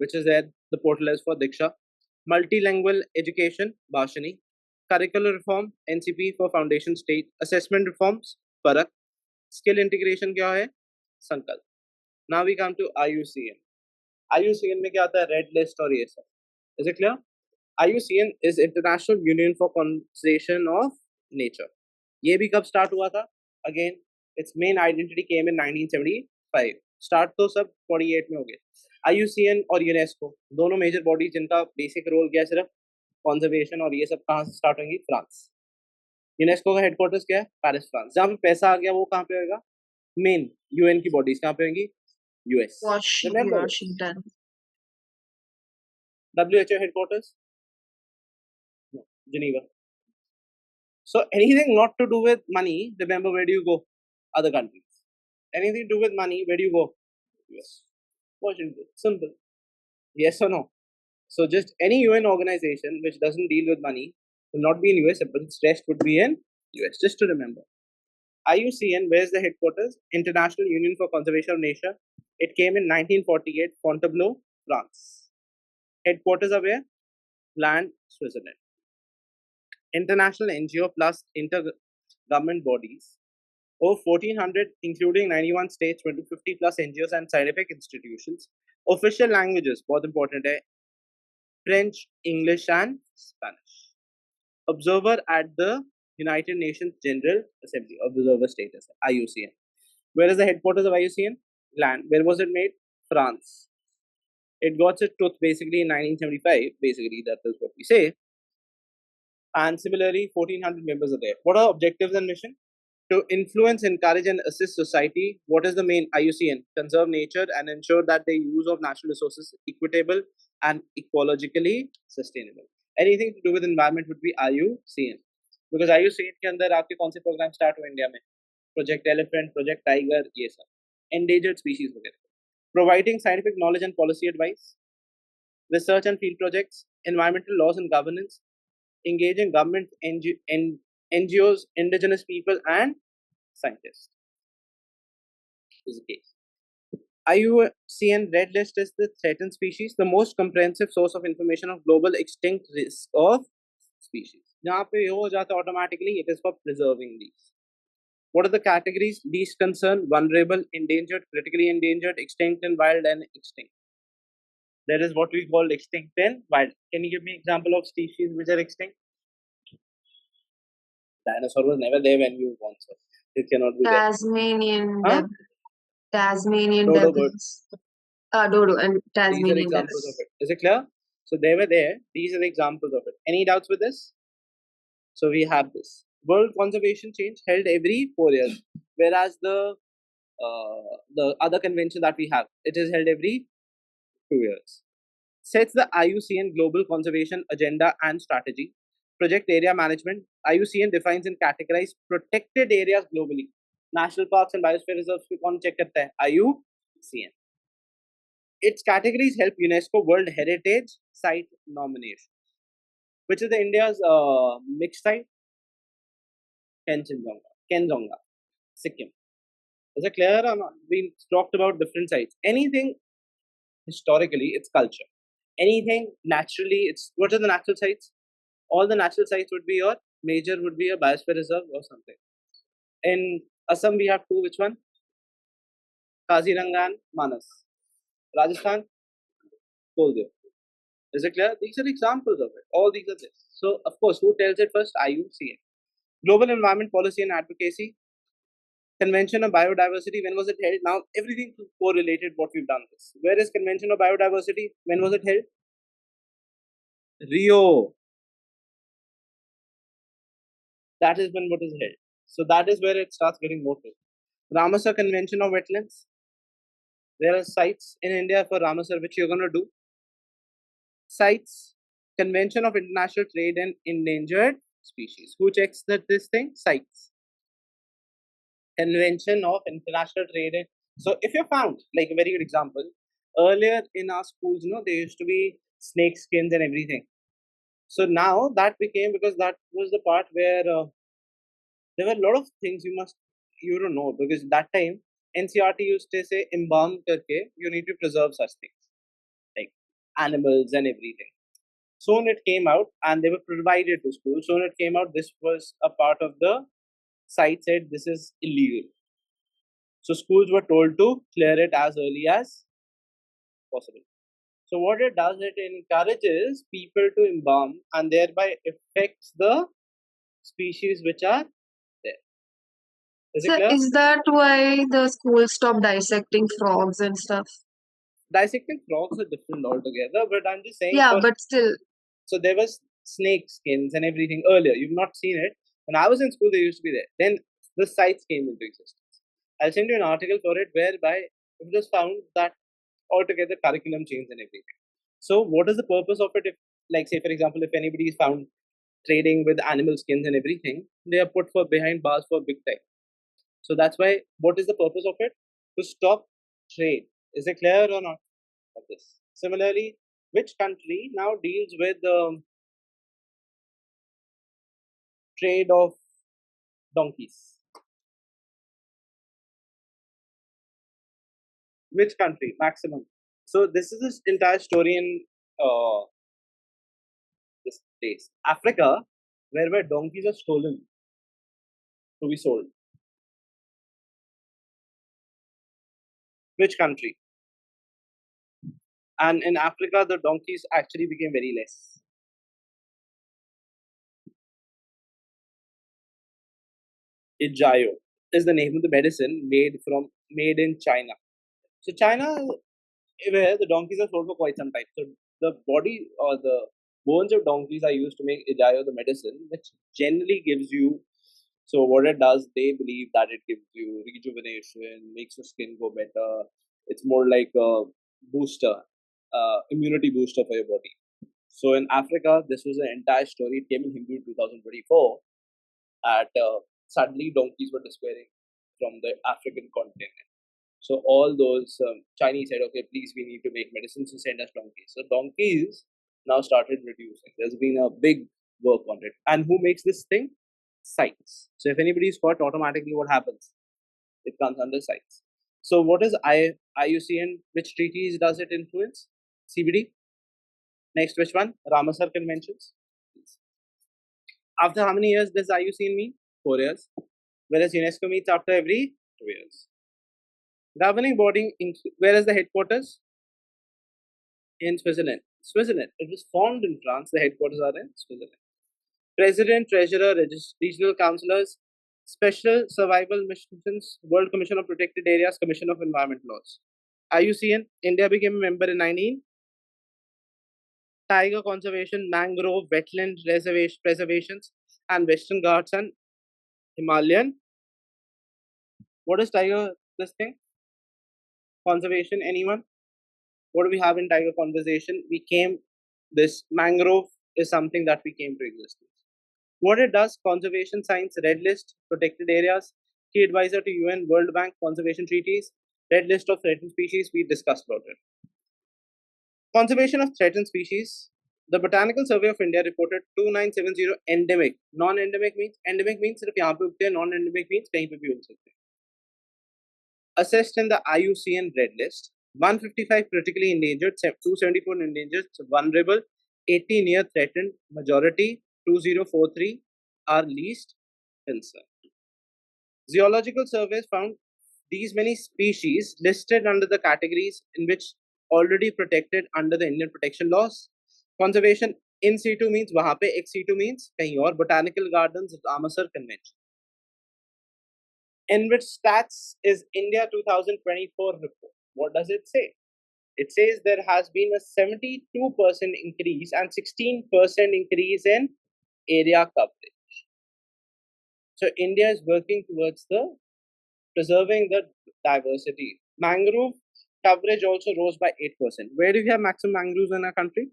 which is there. The portal is for Diksha. Multilingual education, Bhashani. curricular reform, NCP for foundation state, assessment reforms, Parak, skill integration क्या है, संकल्प. Now we come to IUCN. IUCN में क्या आता है, red list और ये सब. Is it clear? IUCN is International Union for Conservation of Nature. ये भी कब start हुआ था? Again, its main identity came in 1975. Start तो सब 48 में हो गए. IUCN और UNESCO दोनों मेजर बॉडीज जिनका बेसिक रोल क्या है, सिर्फ कॉन्जर्वेशन और ये सब कहाँ से स्टार्ट होंगी, फ्रांस. यूनेस्को का हेडक्वार्टर्स क्या है, पेरिस फ्रांस. जहाँ पे पैसा आ गया वो कहाँ पे होगा, मेन यूएन की बॉडीज कहाँ पे होंगी, US. Washington. WHO headquarters, no, Geneva. So anything not to do with money, remember where do you go, other countries. Anything to do with money, where do you go, US. Washington. Simple. Yes or no? So just any UN organization which doesn't deal with money will not be in US, but its rest would be in US. Just to remember. IUCN, where is the headquarters? International Union for Conservation of Nature. It came in 1948, Fontainebleau, France. Headquarters are where? Land, Switzerland. International NGO plus intergovernment bodies. Over 1400, including 91 states, 2050 plus NGOs and scientific institutions. Official languages, बहुत important है, French, English and Spanish. Observer at the United Nations General Assembly, observer status, IUCN. Where is the headquarters of IUCN? Land. Where was it made? France. It got its truth basically in 1975. Basically, that is what we say. And similarly, 1400 members are there. What are objectives and mission? To influence, encourage, and assist society. What is the main IUCN? Conserve nature and ensure that the use of natural resources is equitable and ecologically sustainable. Anything to do with environment would be IUCN. Because IUCN के अंदर आपके कौन से programme start हुए India में? Project Elephant, Project Tiger, ये सब. Endangered species वगैरह. Providing scientific knowledge and policy advice. Research and field projects. Environmental laws and governance. Engaging government, NGOs, indigenous people, and scientists. This is the case. IUCN Red List is the threatened species, the most comprehensive source of information of global extinct risk of species. जहाँ पे हो जाता automatically, it is for preserving these. What are the categories? These concern vulnerable, endangered, critically endangered, extinct and wild, and extinct. That is what we call extinct and wild. Can you give me example of species which are extinct? Dinosaur was never there when you born, so it cannot be there. Tasmanian Dodo devils. Dodo and These are Tasmanian examples devils. of it. Is it clear? So they were there. These are the examples of it. Any doubts with this? So we have this. World Conservation Change held every 4 years, whereas the other convention that we have, it is held every 2 years. Sets the IUCN Global Conservation Agenda and Strategy. Project Area Management. IUCN defines and categorizes protected areas globally. National parks and biosphere reserves पे कौन check करता है? IUCN. Its categories help UNESCO World Heritage Site nomination. Which is the India's mixed site? Kenzonga, Sikkim. Is it clear or not? We talked about different sites. Anything historically, it's culture. Anything naturally, it's what are the natural sites? All the natural sites would be your major would be a biosphere reserve or something. In Assam, we have two. Which one? Kaziranga and Manas. Rajasthan, Koldev. Is it clear? These are examples of it. All these are this. So, of course, who tells it first? IUCN. Global Environment Policy and Advocacy. Convention of Biodiversity. When was it held? Now, everything correlated what we've done this. Where is Convention of Biodiversity? When was it held? Rio. That is when what is held. So that is where it starts getting more to. Ramsar Convention of Wetlands. There are sites in India for Ramsar which you're going to do. Sites. Convention of International Trade in Endangered Species. Who checks this thing? Sites. Convention of International Trade in. So if you found, like a very good example, earlier in our schools, there used to be snake skins and everything. So now that became, because that was the part where there were a lot of things you don't know, because that time NCRT used to say embalm karke, you need to preserve such things like animals and everything. Soon it came out and they were provided to schools. Soon it came out this was a part of the site said this is illegal. So schools were told to clear it as early as possible. So what it does, it encourages people to embalm and thereby affects the species which are there. Is it So clear? is that why the school stopped dissecting frogs and stuff? Dissecting frogs are different altogether, but I'm just saying Yeah, for but still, so there was snake skins and everything earlier. You've not seen it. When I was in school, they used to be there. Then the sites came into existence. I'll send you an article for it whereby it was found that altogether curriculum changed and everything. So what is the purpose of it? If, like, say for example, if anybody is found trading with animal skins and everything, they are put for behind bars for big time. So that's why. What is the purpose of it? To stop trade. Is it clear or not? Of this. Similarly, which country now deals with trade of donkeys? Which country maximum? So this is this entire story in this place, Africa, where donkeys are stolen to be sold. Which country? And in Africa, the donkeys actually became very less. Ijayo is the name of the medicine made in China. So China, where the donkeys are sold for quite some time. So the body or the bones of donkeys are used to make Ijayo, the medicine, which generally gives you. So what it does, they believe that it gives you rejuvenation, makes your skin go better. It's more like a booster, immunity booster for your body. So in Africa, this was an entire story. It came in Hindu in 2024. At suddenly donkeys were disappearing from the African continent. So all those Chinese said, okay, please, we need to make medicines to send us donkeys. So donkeys now started reducing. There's been a big work on it. And who makes this thing? Sites. So if anybody is caught, automatically what happens? It comes under sites. So what is IUCN? Which treaties does it influence? CBD. Next, which one? Ramsar Conventions. After how many years does IUCN meet? 4 years. Whereas UNESCO meets after every 2 years. Governing body, where is the headquarters? In Switzerland. Switzerland. It was formed in France. The headquarters are in Switzerland. President, treasurer, regional councillors, special survival missions, World Commission of Protected Areas, Commission of Environment Laws. IUCN, India became a member in 19. Tiger conservation, mangrove, wetland preservations, and Western Ghats and Himalayan. What is tiger? This thing? Conservation. Anyone? What do we have in tiger conservation? This mangrove is something that we came to existence. What it does, conservation science, red list, protected areas, key advisor to UN, World Bank, conservation treaties, red list of threatened species, we discussed about it. Conservation of threatened species, the Botanical Survey of India reported 2970 endemic. Non-endemic means सिर्फ यहाँ पे उगते हैं, non-endemic means कहीं पे भी उग सकते हैं. Assessed in the IUCN red list, 155 critically endangered, 274 endangered, vulnerable, 80 near threatened, majority 2043 are least concern. Zoological surveys found these many species listed under the categories in which already protected under the Indian protection laws. Conservation in situ means wahan pe, ex situ means kahin aur. Botanical Gardens, Ramsar Convention. In which stats is India 2024 report. What does it say? It says there has been a 72% increase and 16% increase in area coverage. So India is working towards the preserving the diversity. Mangrove coverage also rose by 8%. Where do we have maximum mangroves in our country?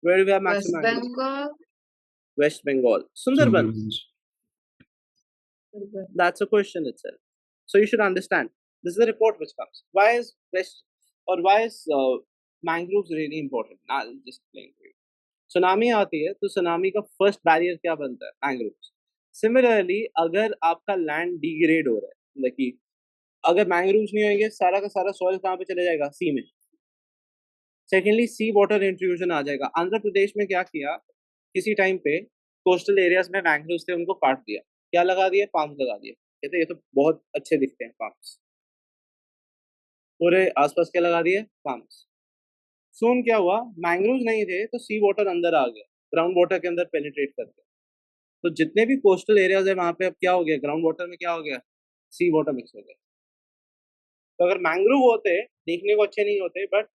Where do we have West maximum mangroves? Bengal. West Bengal. Sundarbans. Sundarbans. That's a question itself. So you should understand. This is the report which comes. Why is mangroves really important? I'll just explain to you. Tsunami आती है तो tsunami का first barrier क्या बनता है? Mangroves. Similarly अगर आपका land degrade हो रहा है, मतलब कि अगर मैंग्रोव्स नहीं होंगे, सारा का सारा सॉइल कहाँ पे चले जाएगा? सी में. सेकेंडली सी वाटर इंट्रूजन आ जाएगा. आंध्र प्रदेश में क्या किया, किसी टाइम पे कोस्टल एरियाज में मैंग्रोव्स थे, उनको काट दिया. क्या लगा दिए? पाम्स लगा दिए. कहते ये तो बहुत अच्छे दिखते हैं पाम्स. पूरे आसपास क्या लगा दिए? पाम्स. सोन क्या हुआ, मैंग्रोव्स नहीं थे तो सी वाटर अंदर आ गया, ग्राउंड वाटर के अंदर पेनिट्रेट कर गया. तो जितने भी कोस्टल एरियाज है वहां पे अब क्या हो गया, ग्राउंड वाटर में क्या हो गया, सी वाटर मिक्स हो गया. तो अगर मैंग्रोव होते, देखने को अच्छे नहीं होते, बट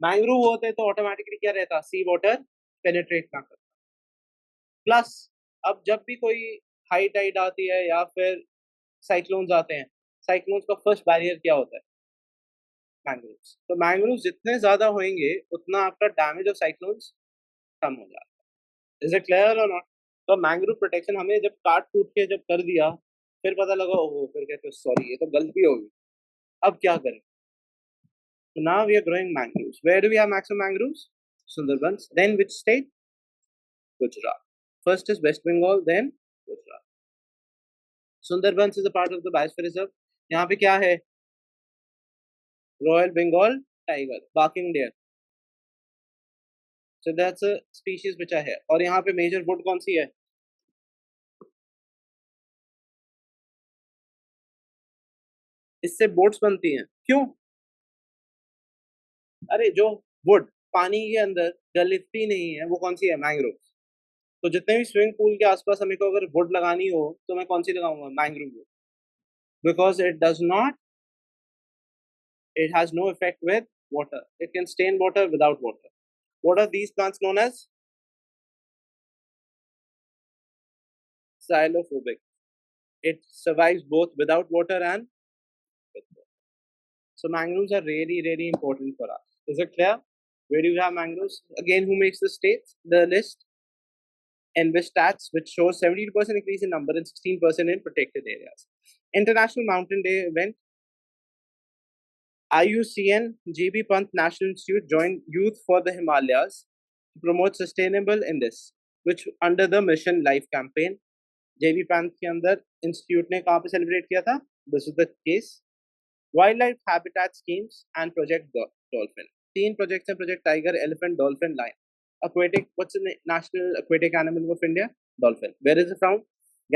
मैंग्रोव होते तो ऑटोमेटिकली क्या रहता, सी वाटर पेनिट्रेट ना करता. प्लस अब जब भी कोई हाई टाइड आती है या फिर साइक्लोन्स आते हैं, साइक्लोन्स का फर्स्ट बैरियर क्या होता है, मैंग्रोव्स. तो मैंग्रोव्स जितने ज्यादा होंगे उतना आपका डैमेज ऑफ साइक्लोन्स कम हो जाता है. इज इट क्लियर और नॉट? तो मैंग्रोव प्रोटेक्शन हमें जब काट कूट के जब कर दिया, फिर पता लगा ओहो, फिर कहते सॉरी ये तो गलती होगी, अब क्या करें. So now we are growing mangroves. Where do we have maximum mangroves? Sundarbans. Then which state? Gujarat. First is West Bengal, then Gujarat. Sundarbans is a part of the Biosphere Reserve. यहाँ पे क्या है? Royal Bengal tiger, barking deer. So that's a species which are here. और यहाँ पे major wood कौन सी है? इससे बोट्स बनती हैं. क्यों? अरे जो वुड पानी के अंदर गलती नहीं है वो कौन सी है? मैंग्रोव. तो जितने भी स्विमिंग पूल के आसपास हमें को अगर वुड लगानी हो तो मैं कौन सी लगाऊंगा? Mangrove would. Because it does not, it has no effect with water. It can stain water without water. What are these plants known as? Xylophobic. It survives both without water and with water. So mangroves are really, really important for us. Is it clear? Where do you have mangroves? Again, who makes the states? The list. NBIS stats, which shows 70% increase in number and 16% in protected areas. International Mountain Day event. IUCN GB Pant National Institute joined Youth for the Himalayas to promote sustainable in this, which under the Mission Life campaign. JB Pant के अंदर institute ने कहाँ पे celebrate किया था? This is the case. Wildlife habitat schemes and Project Dolphin. 3 projects हैं: Project Tiger, Elephant, Dolphin, Lion. Aquatic. What's the national aquatic animal of India? Dolphin. Where is it found?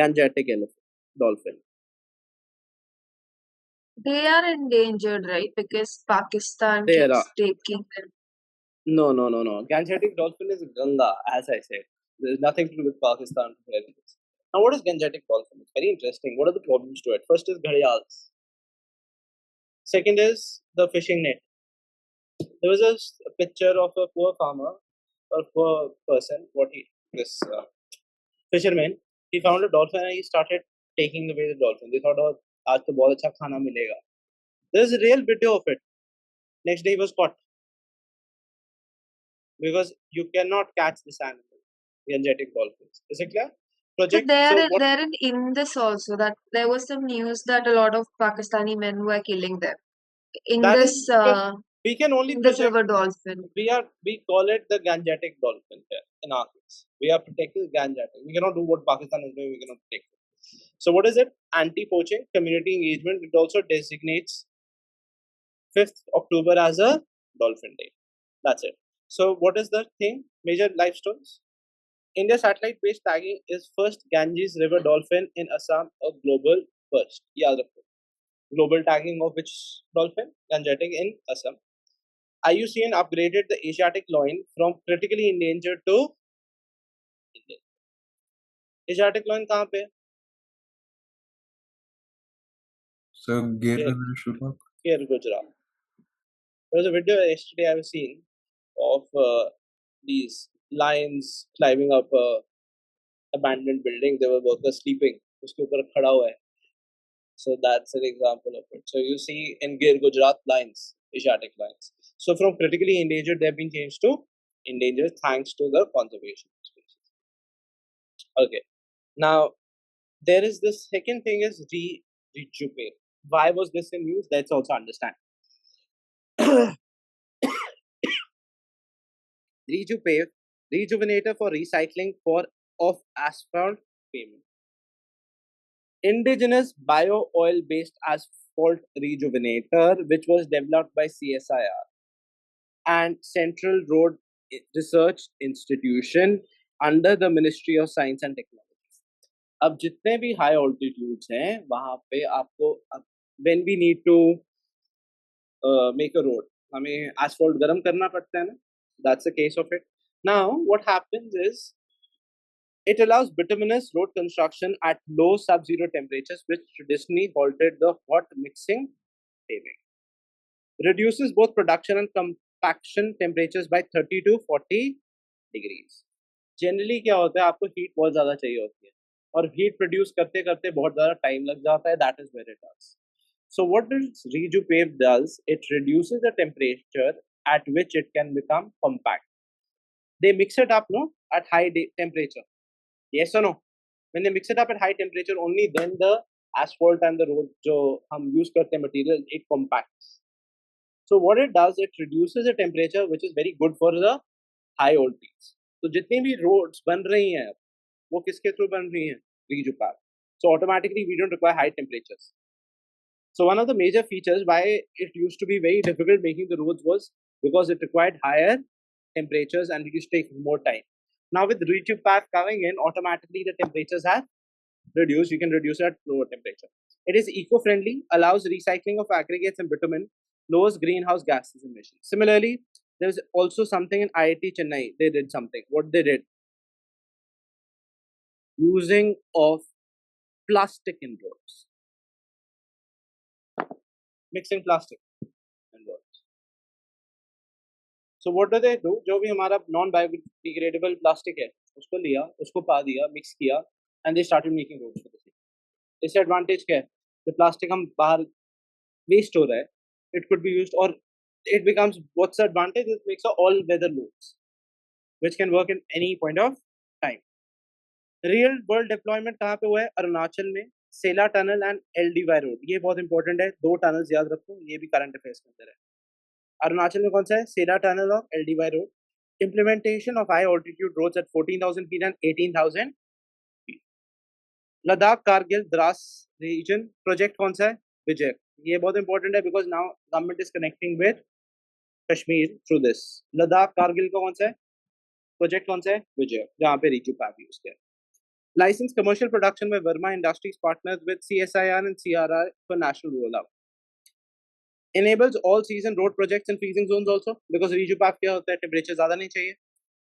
Gangetic elephant. Dolphin. They are endangered, right? Because Pakistan There keeps are. taking them. No. Gangetic dolphin is Ganga, as I said. There's nothing to do with Pakistan. Now, what is Gangetic dolphin? It's very interesting. What are the problems to it? First is gharials. Second is the fishing net. There was a picture of a poor farmer or poor person. This fisherman, he found a dolphin and he started taking away the dolphin. They thought, oh, आज तो बहुत अच्छा खाना मिलेगा. There's a real video of it. Next day he was caught. Because you cannot catch this animal, gangetic dolphins. Is it clear? So Project. there in this also that there was some news that a lot of Pakistani men were killing them in That this is because we can only in this protect. river dolphin. We call it the gangetic dolphin here in our case. We are protecting gangetic. We cannot do what Pakistan is doing. We cannot protect it. So what is it? Anti-poaching, community engagement. It also designates 5th October as a dolphin day. That's it. So what is the thing? Major life stones. India satellite-based tagging is first Ganges River dolphin in Assam, a global first. याद रखो. Global tagging of which dolphin? Gangetic in Assam. IUCN upgraded the Asiatic loin from critically endangered to endangered. Asiatic loin कहाँ पे? So, Gir National Park. Here, Gujarat. There was a video yesterday I was seeing of these lions climbing up a abandoned building. There were workers sleeping. उसके ऊपर खड़ा हुआ है. So that's an example of it. So you see in Gir, Gujarat, lions, Asiatic lions. So from critically endangered, they've been changed to endangered thanks to the conservation species. Okay. Now, there is this second thing is Rejupave. Why was this in news? Let's also understand. Rejupave, rejuvenator for recycling of asphalt pavement. Indigenous bio-oil based asphalt rejuvenator, which was developed by CSIR. and Central Road Research Institution under the Ministry of Science and Technology. अब जितने भी high altitudes हैं वहाँ पे आपको when we need to make a road, हमें asphalt गर्म करना पड़ता है ना. That's the case of it. Now what happens is it allows bituminous road construction at low sub-zero temperatures, which traditionally halted the hot mixing paving. Reduces both production and compaction temperatures by 30 to 40 degrees. Generally क्या होता है आपको heat बहुत ज़्यादा चाहिए होती है और heat produce करते करते बहुत ज़्यादा time लग जाता है. That is where it does. So what does Rejupave does? It reduces the temperature at which it can become compact. They mix it up, no, at high temperature. Yes or no? When they mix it up at high temperature, only then the asphalt and the road जो हम use करते हैं material, it compacts. So what it does, it reduces the temperature, which is very good for the high altitudes. तो जितनी भी roads बन रही हैं वो किसके through बन रही हैं? Rejupave. So automatically we don't require high temperatures. So one of the major features why it used to be very difficult making the roads was because it required higher temperatures and it used to take more time. Now with Rejupave coming in, automatically the temperatures have reduced. You can reduce it at lower temperature. It is eco-friendly, allows recycling of aggregates and bitumen, lowers greenhouse gases emissions. Similarly, there's also something in IIT Chennai. They did something. What they did? Using of plastic in roads. Mixing plastic in roads. So what do they do? जो भी हमारा non-biodegradable plastic है, उसको लिया, उसको पा दिया, mix किया, and they started making roads for the same. इससे advantage क्या है? जो plastic हम बाहर waste हो रहा है, it could be used or it becomes, what's the advantage? It makes a all-weather roads, which can work in any point of time. Real world deployment कहाँ पे हुआ है? अरुणाचल में सेला टनल एंड LDY रोड. ये बहुत इंपॉर्टेंट है, 2 tunnels याद रखो, ये भी करंट अफेयर्स के अंदर है. अरुणाचल में कौन सा है? सेला टनल और LDY road. Implementation of high altitude roads at 14,000 feet and 18,000 feet. Ladakh Kargil Dras region project कौन सा है? विजय. ये बहुत इंपॉर्टेंट है because now government is connecting with Kashmir through this. Ladakh Kargil का कौन सा है? प्रोजेक्ट कौन सा है? विजय, जहाँ पे Rejupave यूज किया. Licensed commercial production by Verma Industries partners with CSIR and CRR for national rollout. Enables all-season road projects in freezing zones also because Rejupave क्या होता है? Temperature ज़्यादा नहीं चाहिए.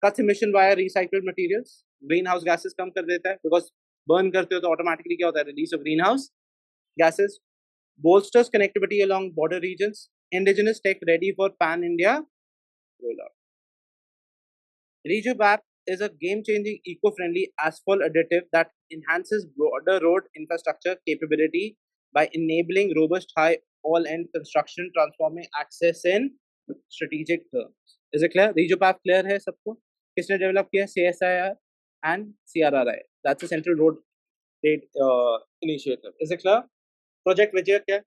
Cuts emission via recycled materials. Greenhouse gases कम कर देता है because burn करते हो तो automatically क्या होता है? Release of greenhouse gases. Bolsters connectivity along border regions. Indigenous tech ready for pan-India rollout. Rejupave is a game-changing, eco-friendly asphalt additive that enhances broader road infrastructure capability by enabling robust high all-end construction, transforming access in strategic terms. Is it clear? Rejupave clear है सबको? किसने develop किया? CSIR and CRRI. That's a Central Road State initiative. Is it clear? Project Vijay क्या?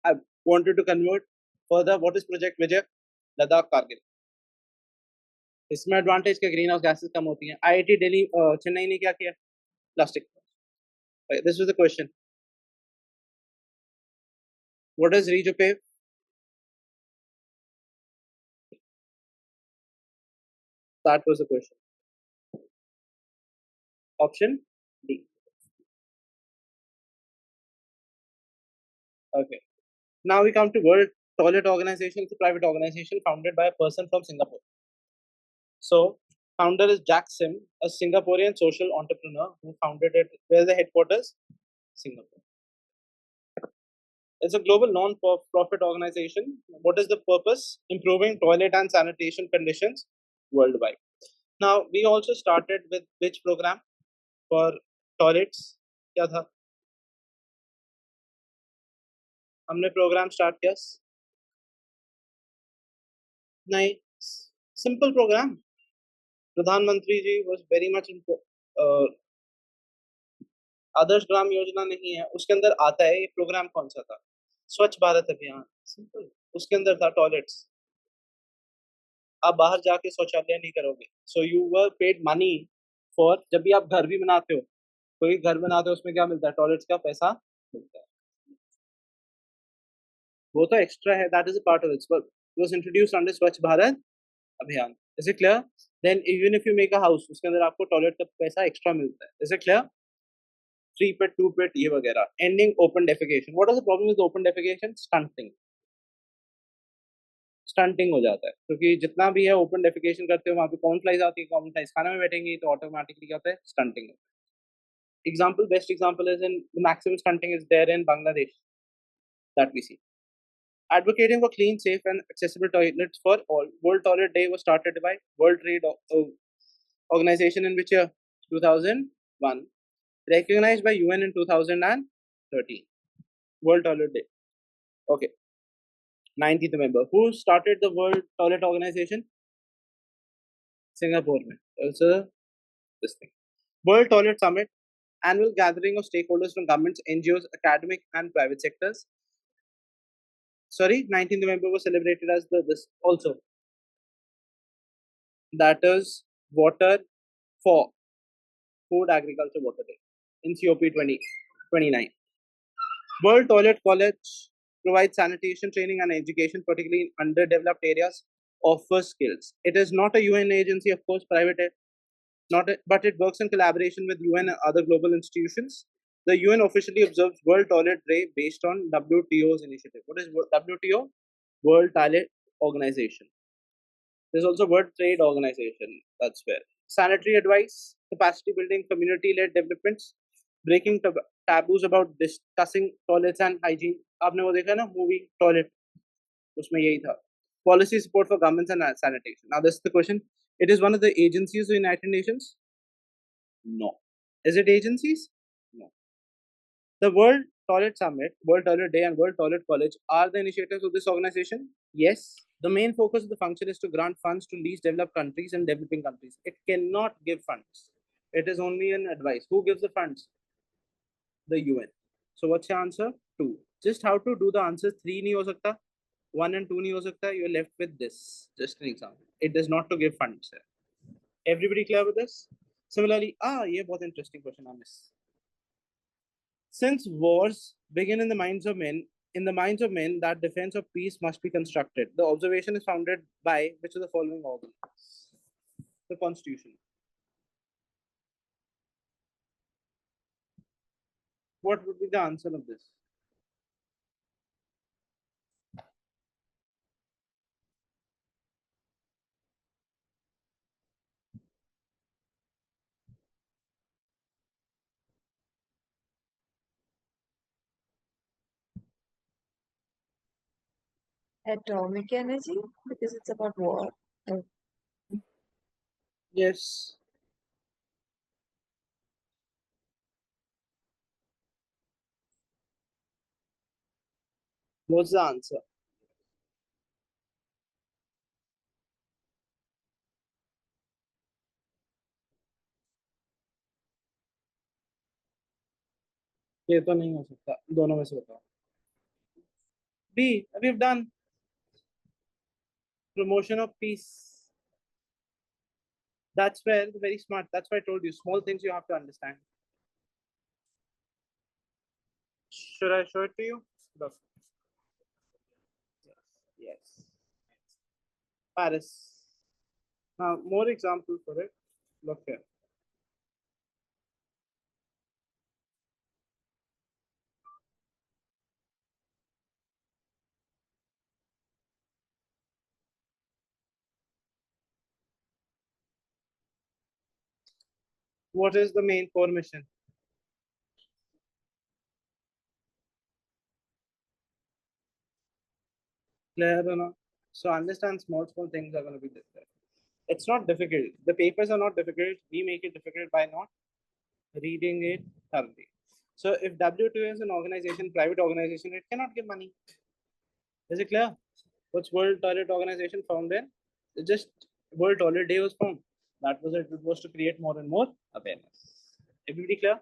I wanted to convert further. What is Project Vijay? Ladakh Kargil. इसमें advantage क्या? Green house gases कम होती हैं. IIT Delhi Chennai ने क्या किया? Plastic. This was the question. What is Rejupave? That was the question. Option D. Okay. Now we come to World Toilet Organization. It's a private organization founded by a person from Singapore. So, founder is Jack Sim, a Singaporean social entrepreneur who founded it. Where's the headquarters? Singapore. It's a global non-profit organization. What is the purpose? Improving toilet and sanitation conditions worldwide. Now, we also started with which program for toilets? क्या था? हमने program start किया? नहीं, simple program. प्रधानमंत्री जी was very much Adarsh Gram Yojana नहीं है, उसके अंदर आता है ये प्रोग्राम कौन सा था? स्वच्छ भारत अभियान. सिंपल. उसके अंदर था टॉयलेट्स. आप बाहर जाके शौचालय नहीं करोगे. So you were paid money for, जब भी आप घर भी बनाते हो, कोई घर बनाते हो उसमें क्या मिलता है? टॉयलेट्स का पैसा मिलता है. वो तो एक्स्ट्रा है, that is a part of it. was introduced under Swachh Bharat Abhiyan. Is it clear? Then even if you make a house, उसके अंदर आपको टॉयलेट का पैसा एक्स्ट्रा मिलता है. Is it clear? 3 pit, 2 pit, ये वगैरह. Ending open defecation. What is the problem with open defecation? Stunting हो जाता है, क्योंकि जितना भी है ओपन डेफिकेशन करते हो वहाँ पे कॉमन फ्लाइज आती है, कॉमन फ्लाइज खाने में बैठेंगी तो ऑटोमेटिकली क्या होता है, stunting. Example, best example is in maximum stunting is there in Bangladesh that we see. Advocating for clean, safe, and accessible toilets for all. World Toilet Day was started by World Trade Organization in which year? 2001. Recognized by UN in 2013. World Toilet Day. Okay. 19th member. Who started the World Toilet Organization? Singapore. Also, this thing. World Toilet Summit. Annual gathering of stakeholders from governments, NGOs, academic, and private sectors. Sorry, 19th November was celebrated as this also. That is Water for Food, Agriculture, Water Day in COP 2029. World Toilet College provides sanitation training and education, particularly in underdeveloped areas, offers skills. It is not a UN agency, of course, private, but it works in collaboration with UN and other global institutions. The UN officially observes World Toilet Day based on WTO's initiative. What is WTO? World Toilet Organization. There's also World Trade Organization. That's where. Sanitary advice, capacity building, community-led developments, breaking taboos about discussing toilets and hygiene. आपने वो देखा ना movie Toilet? उसमें यही था. Policy support for governments and sanitation. Now this is the question. It is one of the agencies of the United Nations? No. Is it agencies? No. The World Toilet Summit, World Toilet Day, and World Toilet College are the initiatives of this organization? Yes. The main focus of the function is to grant funds to least developed countries and developing countries. It cannot give funds. It is only an advice. Who gives the funds? The UN. So what's your answer? 2. Just how to do the answer? 3 नहीं हो सकता. 1 and 2 नहीं हो सकता. You're left with this. Just an example. It does not to give funds. Everybody clear with this? Similarly, ये बहुत interesting question on this. Since wars begin in the minds of men, that defense of peace must be constructed. The observation is founded by which of the following organs? The Constitution. What would be the answer of this? Atomic energy, because it's about war. Yes. What's the answer? ये तो नहीं हो सकता, दोनों में से बताओ. B, we've done promotion of peace. That's where very smart. That's why I told you small things you have to understand. Should I show it to you? Look. Yes. Paris. Now more examples for it. Look here. What is the main core mission? Clear or not? So understand small things are going to be different. It's not difficult. The papers are not difficult. We make it difficult by not reading it thoroughly. So if WTO is an organization, private organization, it cannot give money. Is it clear? What's World Toilet Organization found then? It's just World Toilet Day was found. That was it. It was to create more and more awareness. Everybody clear?